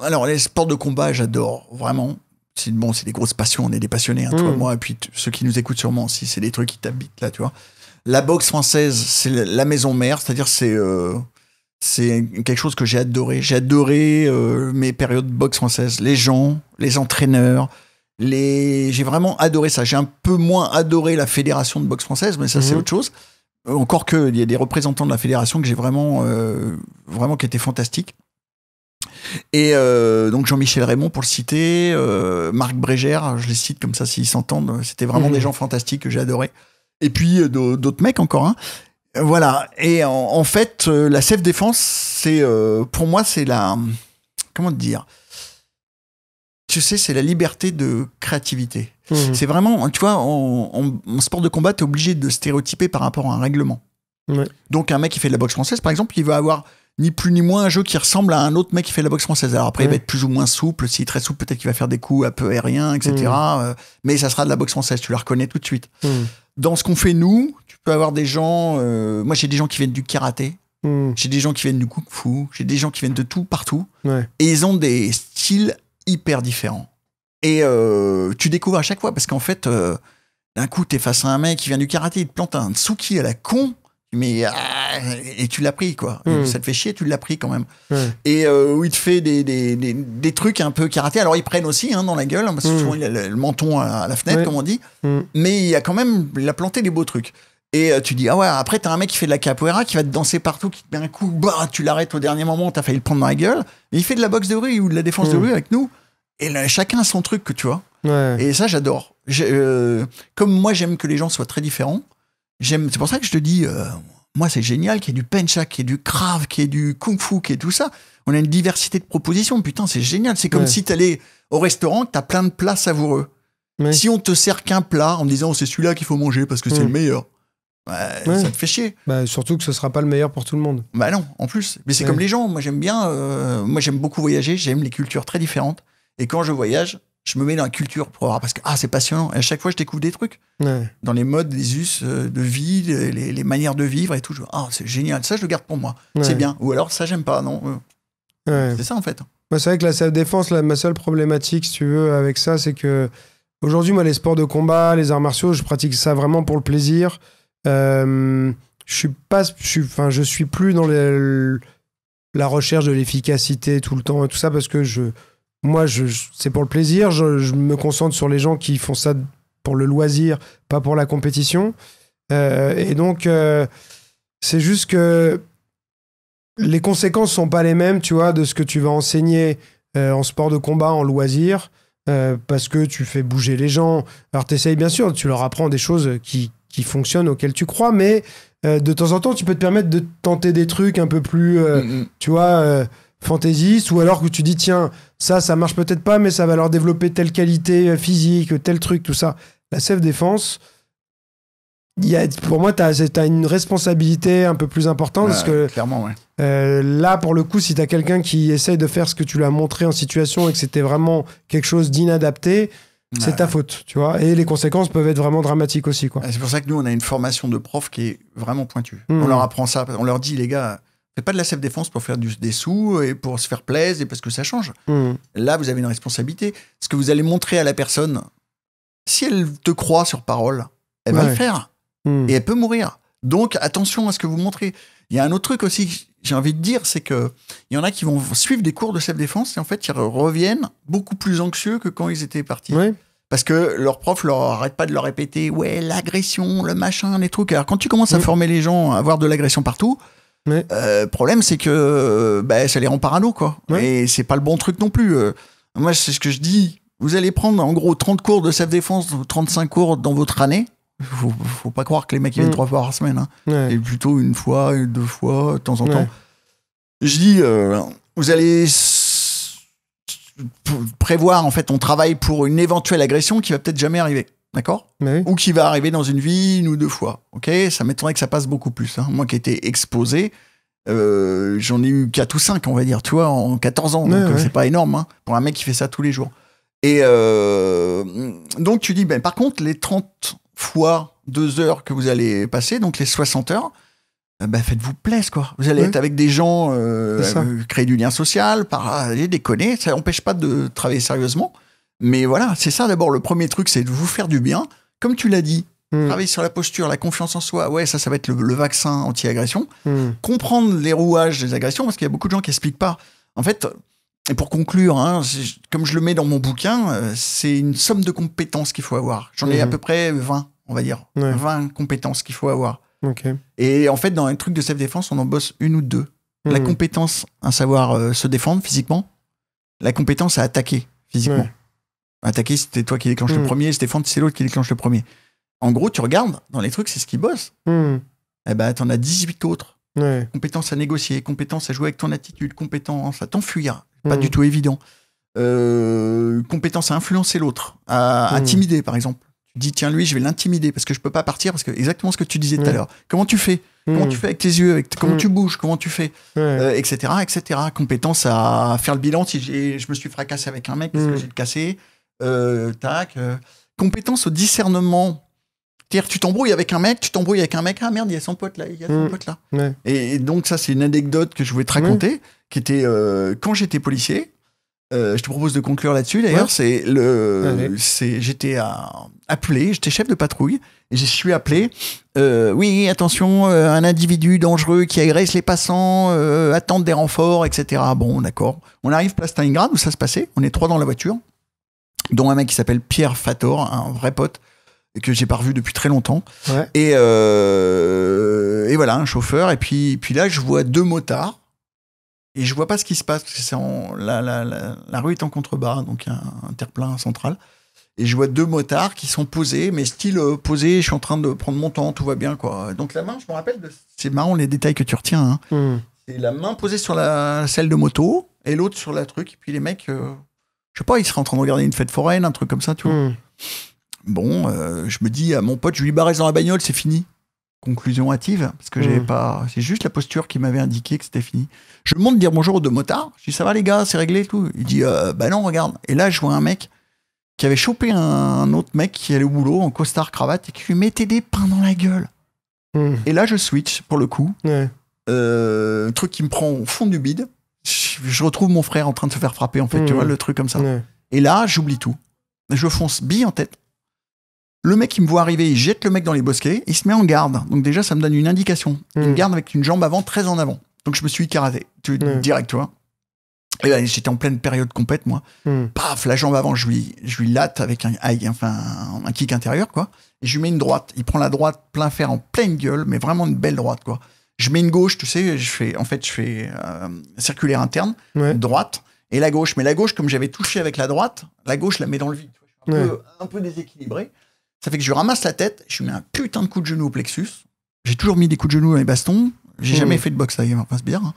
Alors, les sports de combat, j'adore, vraiment. C'est des grosses passions, on est des passionnés, hein, toi, moi, et puis ceux qui nous écoutent sûrement aussi, c'est des trucs qui t'habitent là, tu vois. La boxe française, c'est la maison mère, c'est-à-dire c'est quelque chose que j'ai adoré. J'ai adoré mes périodes de boxe française, les gens, les entraîneurs, j'ai vraiment adoré ça. J'ai un peu moins adoré la fédération de boxe française, mais ça c'est autre chose. Encore qu'il y a des représentants de la fédération que j'ai vraiment qui étaient fantastiques. Et donc Jean-Michel Raymond pour le citer, Marc Brégère, je les cite comme ça s'ils s'entendent, c'était vraiment des gens fantastiques que j'ai adoré. Et puis d'autres mecs encore, hein. Voilà. Et en fait, la self-défense, c'est pour moi c'est la, comment te dire, tu sais, c'est la liberté de créativité. C'est vraiment, tu vois, en sport de combat, t'es obligé de stéréotyper par rapport à un règlement. Ouais. Donc un mec qui fait de la boxe française, par exemple, il va avoir ni plus ni moins un jeu qui ressemble à un autre mec qui fait de la boxe française. Alors après, il va être plus ou moins souple. S'il est très souple, peut-être qu'il va faire des coups un peu aériens, etc. Mais ça sera de la boxe française, tu la reconnais tout de suite. Dans ce qu'on fait, nous, tu peux avoir des gens... moi, j'ai des gens qui viennent du karaté. J'ai des gens qui viennent du kung-fu. J'ai des gens qui viennent de tout, partout. Ouais. Et ils ont des styles hyper différents. Et tu découvres à chaque fois, parce qu'en fait, d'un coup, t'es face à un mec qui vient du karaté, il te plante un tsuki à la con, mais et tu l'as pris, quoi. Ça te fait chier, tu l'as pris quand même. Et où il te fait des trucs un peu karaté. Alors ils prennent aussi dans la gueule, parce que souvent il a le menton à la fenêtre, comme on dit. Mais il a planté des beaux trucs. Et tu dis, ah ouais, après t'as un mec qui fait de la capoeira, qui va te danser partout, qui te met un coup, bah, tu l'arrêtes au dernier moment, t'as failli le prendre dans la gueule. Et il fait de la boxe de rue ou de la défense de rue avec nous. Et là, chacun a son truc, que tu vois. Et ça, j'adore. Comme moi, j'aime que les gens soient très différents. C'est pour ça que je te dis, moi, c'est génial qu'il y ait du pencha, qu'il y ait du krav, qu'il y ait du kung-fu, qu'il y ait tout ça. On a une diversité de propositions. Putain, c'est génial. C'est comme si t'allais au restaurant, que t'as plein de plats savoureux. Si on te sert qu'un plat en me disant, c'est celui-là qu'il faut manger parce que c'est le meilleur, ça te fait chier. Bah, surtout que ce sera pas le meilleur pour tout le monde. Bah non, en plus. Mais c'est comme les gens. Moi, j'aime bien. Moi, j'aime beaucoup voyager. J'aime les cultures très différentes. Et quand je voyage, je me mets dans la culture pour voir, parce que c'est passionnant. Et à chaque fois, je découvre des trucs. Dans les modes, les us de vie, les manières de vivre et tout. C'est génial. Ça, je le garde pour moi. C'est bien. Ou alors, ça, j'aime pas. Non. C'est ça, en fait. Moi, c'est vrai que la self-défense, ma seule problématique, si tu veux, avec ça, c'est que aujourd'hui, moi, les sports de combat, les arts martiaux, je pratique ça vraiment pour le plaisir. Je suis plus dans la recherche de l'efficacité tout le temps et tout ça, parce que c'est pour le plaisir. Je me concentre sur les gens qui font ça pour le loisir, pas pour la compétition. Et donc, c'est juste que les conséquences sont pas les mêmes, tu vois, de ce que tu vas enseigner en sport de combat, en loisir, parce que tu fais bouger les gens. Alors, t'essayes, bien sûr, tu leur apprends des choses qui fonctionnent, auxquelles tu crois, mais de temps en temps, tu peux te permettre de tenter des trucs un peu plus, tu vois... fantaisiste, ou alors que tu dis tiens, ça marche peut-être pas, mais ça va leur développer telle qualité physique, tel truc, tout ça. La self-défense, pour moi, t'as une responsabilité un peu plus importante, parce que clairement, là, pour le coup, si t'as quelqu'un qui essaye de faire ce que tu lui as montré en situation et que c'était vraiment quelque chose d'inadapté, c'est ta faute, tu vois. Et les conséquences peuvent être vraiment dramatiques aussi, quoi. C'est pour ça que nous, on a une formation de prof qui est vraiment pointue. On leur apprend ça. On leur dit, les gars, faites pas de la self-défense pour faire des sous et pour se faire plaisir et parce que ça change. Là, vous avez une responsabilité. Ce que vous allez montrer à la personne, si elle te croit sur parole, elle va le faire. Et elle peut mourir. Donc, attention à ce que vous montrez. Il y a un autre truc aussi que j'ai envie de dire, c'est que il y en a qui vont suivre des cours de self-défense et en fait, ils reviennent beaucoup plus anxieux que quand ils étaient partis. Parce que leur prof leur arrête pas de leur répéter, ouais, l'agression, le machin, les trucs. Alors, quand tu commences à former les gens à avoir de l'agression partout, problème, c'est que ça les rend parano, quoi. Et c'est pas le bon truc non plus. Moi, c'est ce que je dis. Vous allez prendre, en gros, 30 cours de self-défense, 35 cours dans votre année. Faut pas croire que les mecs ils viennent 3 fois par semaine. Et plutôt 1 fois, 2 fois, de temps en temps. Je dis, vous allez prévoir, en fait, on travaille pour une éventuelle agression qui va peut-être jamais arriver. D'accord ? Ou qui va arriver dans une vie 1 ou 2 fois. Ok ? Ça m'étonnerait que ça passe beaucoup plus. Moi qui ai été exposé, j'en ai eu 4 ou 5, on va dire, tu vois, en 14 ans. Donc c'est pas énorme pour un mec qui fait ça tous les jours. Et donc tu dis, par contre, les 30 fois 2 heures que vous allez passer, donc les 60 heures, faites-vous plaisir, quoi. Vous allez être avec des gens, créer du lien social, parler, déconner. Ça n'empêche pas de travailler sérieusement. Mais voilà, c'est ça d'abord. Le premier truc, c'est de vous faire du bien. Comme tu l'as dit, travailler sur la posture, la confiance en soi. Ouais, ça va être le vaccin anti-agression. Comprendre les rouages des agressions, parce qu'il y a beaucoup de gens qui n'expliquent pas. En fait, et pour conclure, comme je le mets dans mon bouquin, c'est une somme de compétences qu'il faut avoir. J'en ai à peu près 20, on va dire. 20 compétences qu'il faut avoir. Et en fait, dans un truc de self-défense, on en bosse 1 ou 2. La compétence à savoir se défendre physiquement. La compétence à attaquer physiquement. Attaquer, c'était toi qui déclenche le premier. Se défendre, c'est l'autre qui déclenche le premier. En gros, tu regardes, dans les trucs, c'est ce qui bosse. T'en as 18 autres. Compétence à négocier, compétence à jouer avec ton attitude, compétence à t'enfuir. Pas du tout évident. Compétence à influencer l'autre, à intimider, par exemple. Tu dis, tiens, lui, je vais l'intimider parce que je peux pas partir, parce que exactement ce que tu disais tout à l'heure. Comment tu fais ? Comment tu fais avec tes yeux ? Comment tu bouges ? Comment tu fais ? Etc., etc. Compétence à faire le bilan si je me suis fracassé avec un mec, parce que j'ai le cassé. Compétence au discernement. C'est-à-dire, tu t'embrouilles avec un mec, ah merde, il y a son pote là, Et donc, ça, c'est une anecdote que je voulais te raconter, qui était quand j'étais policier. Je te propose de conclure là-dessus, d'ailleurs. J'étais appelé, j'étais chef de patrouille, et je suis appelé. Oui, attention, un individu dangereux qui agresse les passants, attendre des renforts, etc. Bon, d'accord. On arrive place Stalingrad, où ça se passait. On est 3 dans la voiture, dont un mec qui s'appelle Pierre Fator, un vrai pote, que j'ai pas revu depuis très longtemps. Et voilà, un chauffeur. Et puis là, je vois 2 motards. Et je vois pas ce qui se passe, parce que la rue est en contrebas, donc il y a un terre-plein central. Et je vois 2 motards qui sont posés, mais style posé, je suis en train de prendre mon temps, tout va bien, quoi. Donc la main, je me rappelle, c'est marrant les détails que tu retiens. C'est la main posée sur la selle de moto, et l'autre sur la truc. Et puis les mecs, je sais pas, ils seraient en train de regarder une fête foraine, un truc comme ça, tu vois. Bon, je me dis à mon pote, je lui barre dans la bagnole, c'est fini. Conclusion hâtive, parce que j'avais pas. C'est juste la posture qui m'avait indiqué que c'était fini. Je monte dire bonjour aux 2 motards. Je dis, ça va les gars, c'est réglé et tout. Il dit, non, regarde. Et là, je vois un mec qui avait chopé un autre mec qui allait au boulot en costard cravate et qui lui mettait des pains dans la gueule. Et là, je switch pour le coup. Truc qui me prend au fond du bide. Je retrouve mon frère en train de se faire frapper, en fait, tu vois, le truc comme ça. Et là, j'oublie tout. Je fonce bille en tête. Le mec, il me voit arriver, il jette le mec dans les bosquets, il se met en garde. Donc déjà, ça me donne une indication. Il me garde avec une jambe avant, très en avant. Donc je me suis karaté, direct, tu vois. Et là, j'étais en pleine période compète, moi. Paf, la jambe avant, je lui latte avec un kick intérieur, quoi. Et je lui mets une droite. Il prend la droite plein fer en pleine gueule, mais vraiment une belle droite, quoi. Je mets une gauche, tu sais, je fais circulaire interne, droite, et la gauche. Mais la gauche, comme j'avais touché avec la droite, la gauche, je la mets dans le vide. Un peu déséquilibré. Ça fait que je ramasse la tête, je lui mets un putain de coup de genou au plexus. J'ai toujours mis des coups de genou dans les bastons. J'ai jamais fait de boxe, ça passe bien.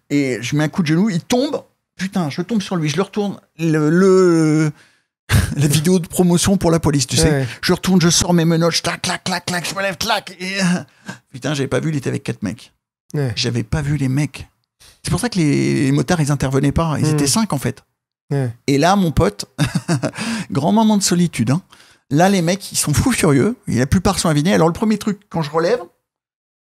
Et je mets un coup de genou, il tombe. Putain, je tombe sur lui, je le retourne. La vidéo de promotion pour la police, tu sais. Je retourne, je sors mes menottes, je clac, clac, clac, clac, je me lève, clac. Et... Putain, j'avais pas vu, il était avec 4 mecs. J'avais pas vu les mecs. C'est pour ça que les motards, ils intervenaient pas. Ils étaient 5, en fait. Ouais. Et là, mon pote, grand moment de solitude. Hein. Là, les mecs, ils sont fous furieux. Et la plupart sont avinés. Alors, le premier truc, quand je relève,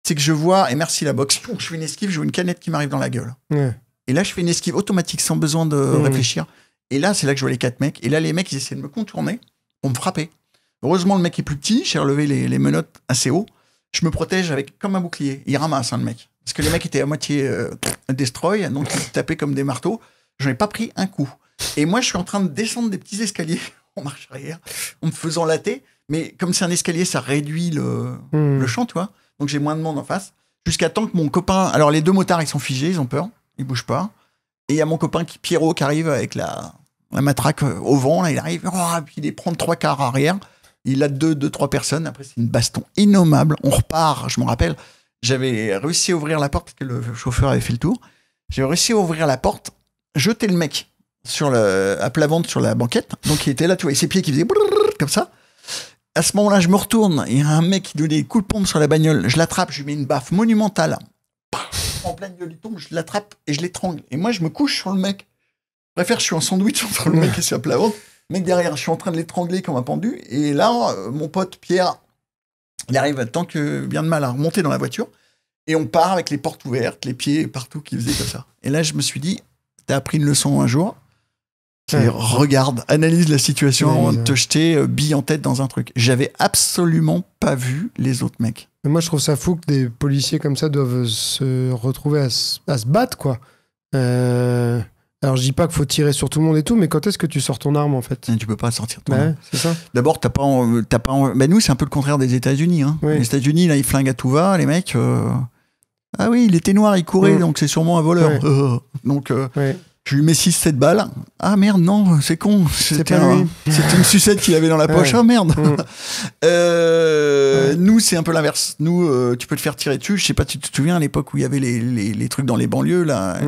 c'est que je vois, et merci la boxe, je fais une esquive, je vois une canette qui m'arrive dans la gueule. Ouais. Et là, je fais une esquive automatique sans besoin de réfléchir. Et là, c'est là que je vois les 4 mecs. Et là, les mecs, ils essaient de me contourner pour me frapper. Heureusement, le mec est plus petit. J'ai relevé les menottes assez haut. Je me protège avec comme un bouclier. Il ramasse, le mec. Parce que les mecs étaient à moitié destroy, donc ils tapaient comme des marteaux. J'en ai pas pris un coup. Et moi, je suis en train de descendre des petits escaliers en marche arrière, en me faisant latter. Mais comme c'est un escalier, ça réduit le champ, tu vois. Donc j'ai moins de monde en face. Jusqu'à temps que mon copain... Alors les 2 motards, ils sont figés, ils ont peur. Ils bougent pas. Et il y a mon copain Pierrot qui arrive avec la matraque au vent. Là, il arrive, puis il les prend 3/4 arrière. Il a 2-3 personnes. Après, c'est une baston innommable. On repart, je me rappelle. J'avais réussi à ouvrir la porte parce que le chauffeur avait fait le tour. J'ai réussi à ouvrir la porte, jeter le mec à plat ventre sur la banquette. Donc il était là, tu vois, et ses pieds qui faisaient comme ça. À ce moment-là, je me retourne. Il y a un mec qui donne des coups de pompe sur la bagnole. Je l'attrape, je lui mets une baffe monumentale. En pleine gueule, il tombe, je l'attrape et je l'étrangle. Et moi, je me couche sur le mec. Je préfère, je suis en sandwich entre le mec et sur à plat ventre. Le mec derrière, je suis en train de l'étrangler comme un pendu. Et là, mon pote Pierre, il arrive tant que bien de mal à remonter dans la voiture. Et on part avec les portes ouvertes, les pieds partout qui faisaient comme ça. Et là, je me suis dit, t'as appris une leçon un jour. Regarde, analyse la situation avant de te jeter bille en tête dans un truc. J'avais absolument pas vu les autres mecs. Mais moi, je trouve ça fou que des policiers comme ça doivent se retrouver à se battre, quoi. Alors, je dis pas qu'il faut tirer sur tout le monde et tout, mais quand est-ce que tu sors ton arme, en fait ? Tu peux pas sortir ton arme. C'est ça. D'abord, t'as pas nous, c'est un peu le contraire des États-Unis. Hein. Oui. Les États-Unis, là, ils flinguent à tout va. Les mecs... Ah oui, il était noir, il courait, donc c'est sûrement un voleur. Ouais. Donc... Je lui mets 6-7 balles. Ah merde, non, c'est con. C'était une sucette qu'il avait dans la poche. Ah merde. Nous, c'est un peu l'inverse. Nous, tu peux te faire tirer dessus. Je sais pas si tu te souviens à l'époque où il y avait les trucs dans les banlieues. Là,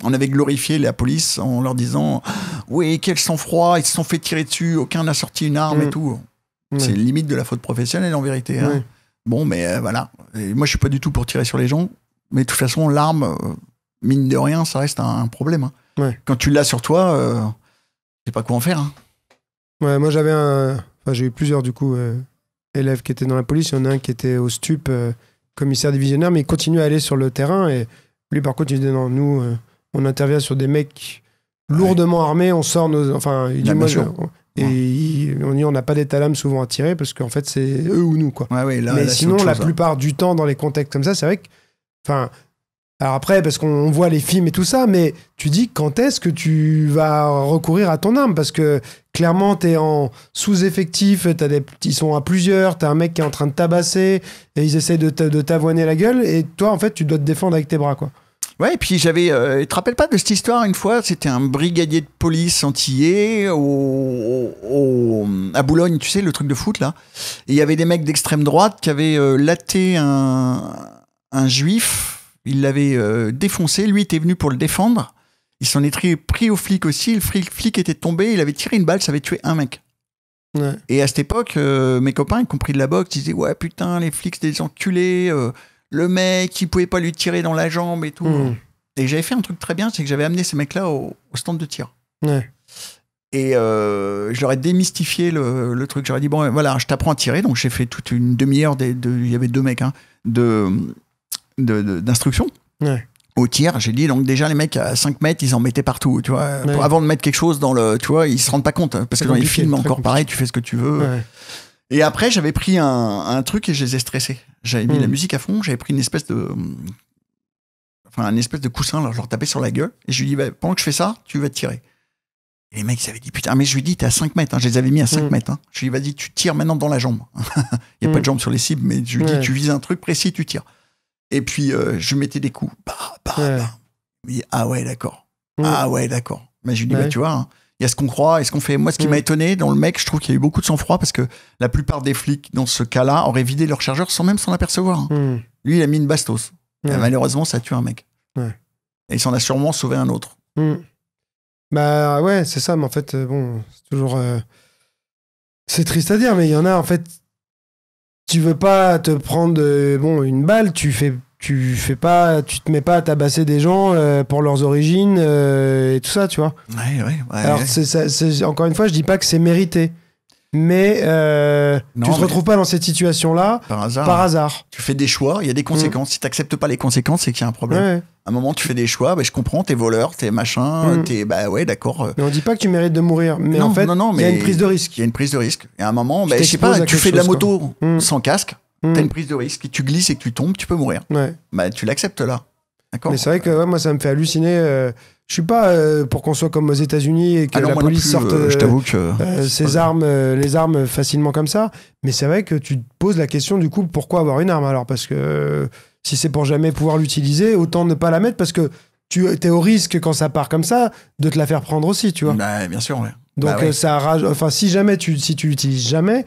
on avait glorifié la police en leur disant oui, quel sang-froid, ils se sont fait tirer dessus, aucun n'a sorti une arme et tout. C'est limite de la faute professionnelle en vérité. Hein. Bon, mais voilà. Et moi, je suis pas du tout pour tirer sur les gens. Mais de toute façon, l'arme... mine de rien, ça reste un problème. Hein. Ouais. Quand tu l'as sur toi, je sais pas quoi en faire. Hein. Ouais, moi j'ai eu plusieurs du coup élèves qui étaient dans la police. Il y en a un qui était au STUP, commissaire divisionnaire, mais il continue à aller sur le terrain. Et lui, par contre, il dit non, nous, on intervient sur des mecs lourdement armés. On sort nos, enfin, il dit moi, on dit on n'a pas d'état d'âme souvent à tirer parce qu'en fait c'est eux ou nous quoi. Ouais, là, mais sinon, la plupart du temps dans les contextes comme ça, c'est vrai que, enfin. Alors après, parce qu'on voit les films et tout ça, mais tu dis quand est-ce que tu vas recourir à ton arme ? Parce que clairement, t'es en sous-effectif, ils sont à plusieurs, t'as un mec qui est en train de tabasser, et ils essayent de t'avoiner la gueule, et toi, en fait, tu dois te défendre avec tes bras, quoi. Ouais, et puis j'avais... tu te rappelles pas de cette histoire, une fois, c'était un brigadier de police antillais à Boulogne, tu sais, le truc de foot, là. Et il y avait des mecs d'extrême droite qui avaient laté un juif. Il l'avait défoncé, lui était venu pour le défendre. Il s'en est pris au flic aussi. Le flic était tombé, il avait tiré une balle, ça avait tué un mec. Ouais. Et à cette époque, mes copains, y compris de la boxe, disaient ouais putain, les flics c'était des enculés. Le mec, il pouvait pas lui tirer dans la jambe et tout. Et j'avais fait un truc très bien, c'est que j'avais amené ces mecs-là au stand de tir. Ouais. Et je leur ai démystifié le truc. J'aurais dit bon voilà, je t'apprends à tirer. Donc j'ai fait toute une demi-heure. Il y avait 2 mecs d'instruction au tir. J'ai dit donc déjà les mecs à 5 mètres ils en mettaient partout, tu vois, avant de mettre quelque chose dans le, tu vois, ils se rendent pas compte parce que dans les films encore pareil, tu fais ce que tu veux. Et après j'avais pris un truc et je les ai stressés. J'avais mis la musique à fond, j'avais pris une espèce de coussin, là, je leur tapais sur la gueule et je lui dis bah, pendant que je fais ça tu vas tirer. Et les mecs ils avaient dit putain, mais je lui dis t'es à 5 mètres, hein. Je les avais mis à 5 mètres, hein. Je lui dis vas-y tu tires maintenant dans la jambe. Il y a pas de jambe sur les cibles, mais je lui dis tu vises un truc précis, tu tires. Et puis, je mettais des coups. Il me dit, ah ouais, d'accord. Ah ouais, d'accord. Mais je lui dis, bah, tu vois, il y a ce qu'on croit et ce qu'on fait. Moi, ce qui m'a étonné dans le mec, je trouve qu'il y a eu beaucoup de sang-froid parce que la plupart des flics, dans ce cas-là, auraient vidé leur chargeur sans même s'en apercevoir. Lui, il a mis une bastos. Et malheureusement, ça a tué un mec. Et il s'en a sûrement sauvé un autre. Bah ouais, c'est ça. Mais en fait, bon, c'est toujours... C'est triste à dire, mais il y en a, en fait... Tu veux pas te prendre une balle, tu fais tu te mets pas à tabasser des gens pour leurs origines et tout ça, tu vois. Ouais. Alors, encore une fois, je dis pas que c'est mérité. Mais tu te retrouves pas dans cette situation-là par hasard. Tu fais des choix, il y a des conséquences. Si tu n'acceptes pas les conséquences, c'est qu'il y a un problème. Ouais. À un moment, tu fais des choix, je comprends, t'es voleur, t'es machin, bah ouais, d'accord. Mais on dit pas que tu mérites de mourir. Mais en fait, il y a une prise de risque. Il y a une prise de risque. Et à un moment, je sais pas, tu fais de la moto sans casque, t'as une prise de risque, et tu glisses et que tu tombes, tu peux mourir. Ouais. Bah, tu l'acceptes là. D'accord. Mais c'est vrai que moi, ça me fait halluciner. Je suis pas pour qu'on soit comme aux États-Unis et que la police sorte je t'avoue que les armes facilement comme ça. Mais c'est vrai que tu te poses la question du coup, pourquoi avoir une arme alors? Parce que si c'est pour jamais pouvoir l'utiliser, autant ne pas la mettre parce que tu es au risque quand ça part comme ça de te la faire prendre aussi, tu vois. Bah, bien sûr. Ouais. Donc ça rage. Enfin, si tu l'utilises jamais.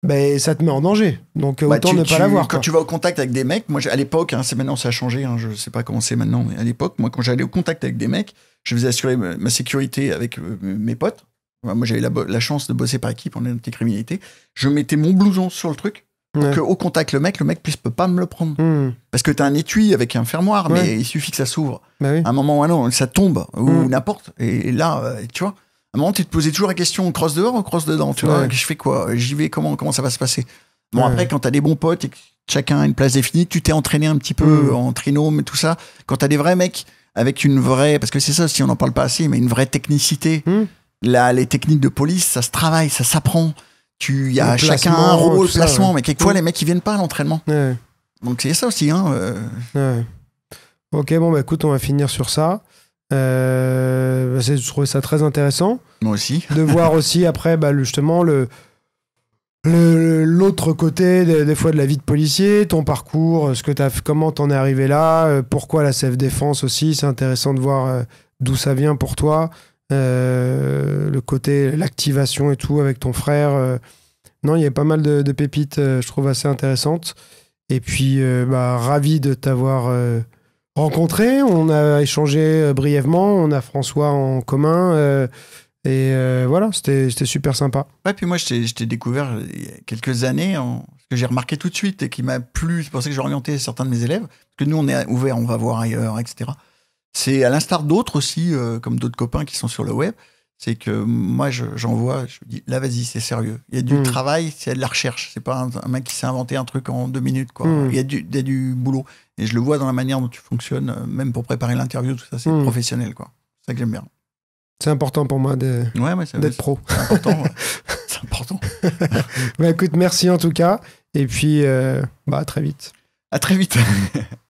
Ben, ça te met en danger. Donc, autant ne pas l'avoir. Quand tu vas au contact avec des mecs, moi, à l'époque, c'est maintenant, ça a changé, je sais pas comment c'est maintenant, mais à l'époque, moi, quand j'allais au contact avec des mecs, je faisais assurer ma sécurité avec mes potes. Moi, j'avais la chance de bosser par équipe en anticriminalité. Je mettais mon blouson sur le truc pour qu'au contact, le mec peut pas me le prendre. Parce que t'as un étui avec un fermoir, mais il suffit que ça s'ouvre. Bah oui. À un moment ou un autre, ça tombe, ou n'importe. Et là, tu vois. À un moment, tu te posais toujours la question, on crosse dehors ou on crosse dedans, tu vois, je fais quoi? J'y vais, comment ça va se passer? Bon, après, quand t'as des bons potes et que chacun a une place définie, tu t'es entraîné un petit peu en trinôme et tout ça. Quand t'as des vrais mecs avec une vraie, parce que c'est ça, si on n'en parle pas assez, mais une vraie technicité. Là, les techniques de police, ça se travaille, ça s'apprend. Il y a chacun un rôle, placement, mais quelquefois, les mecs, ils viennent pas à l'entraînement. Donc, c'est ça aussi, Ok, bon, bah écoute, on va finir sur ça. Je trouvais ça très intéressant. Moi aussi. De voir aussi après justement l'autre côté des fois de la vie de policier, ton parcours, comment t'en es arrivé là, pourquoi la self-défense aussi, c'est intéressant de voir d'où ça vient pour toi, le côté, l'activation et tout avec ton frère. Non, il y a pas mal de pépites, je trouve assez intéressantes. Et puis, ravi de t'avoir rencontré, on a échangé brièvement, on a François en commun voilà, c'était super sympa. Ouais, puis moi je t'ai découvert il y a quelques années, ce que j'ai remarqué tout de suite et qui m'a plu, c'est pour ça que j'ai orienté certains de mes élèves, parce que nous on est ouvert, on va voir ailleurs, etc. C'est à l'instar d'autres aussi, comme d'autres copains qui sont sur le web, c'est que moi j'en vois, je me dis là vas-y c'est sérieux, il y a du travail, il y a de la recherche, c'est pas un mec qui s'est inventé un truc en 2 minutes quoi. Il y a du boulot et je le vois dans la manière dont tu fonctionnes, même pour préparer l'interview, tout ça c'est professionnel quoi, c'est ça que j'aime bien. C'est important pour moi d'être pro. C'est important. C'est important. Écoute, merci en tout cas et puis à très vite. À très vite.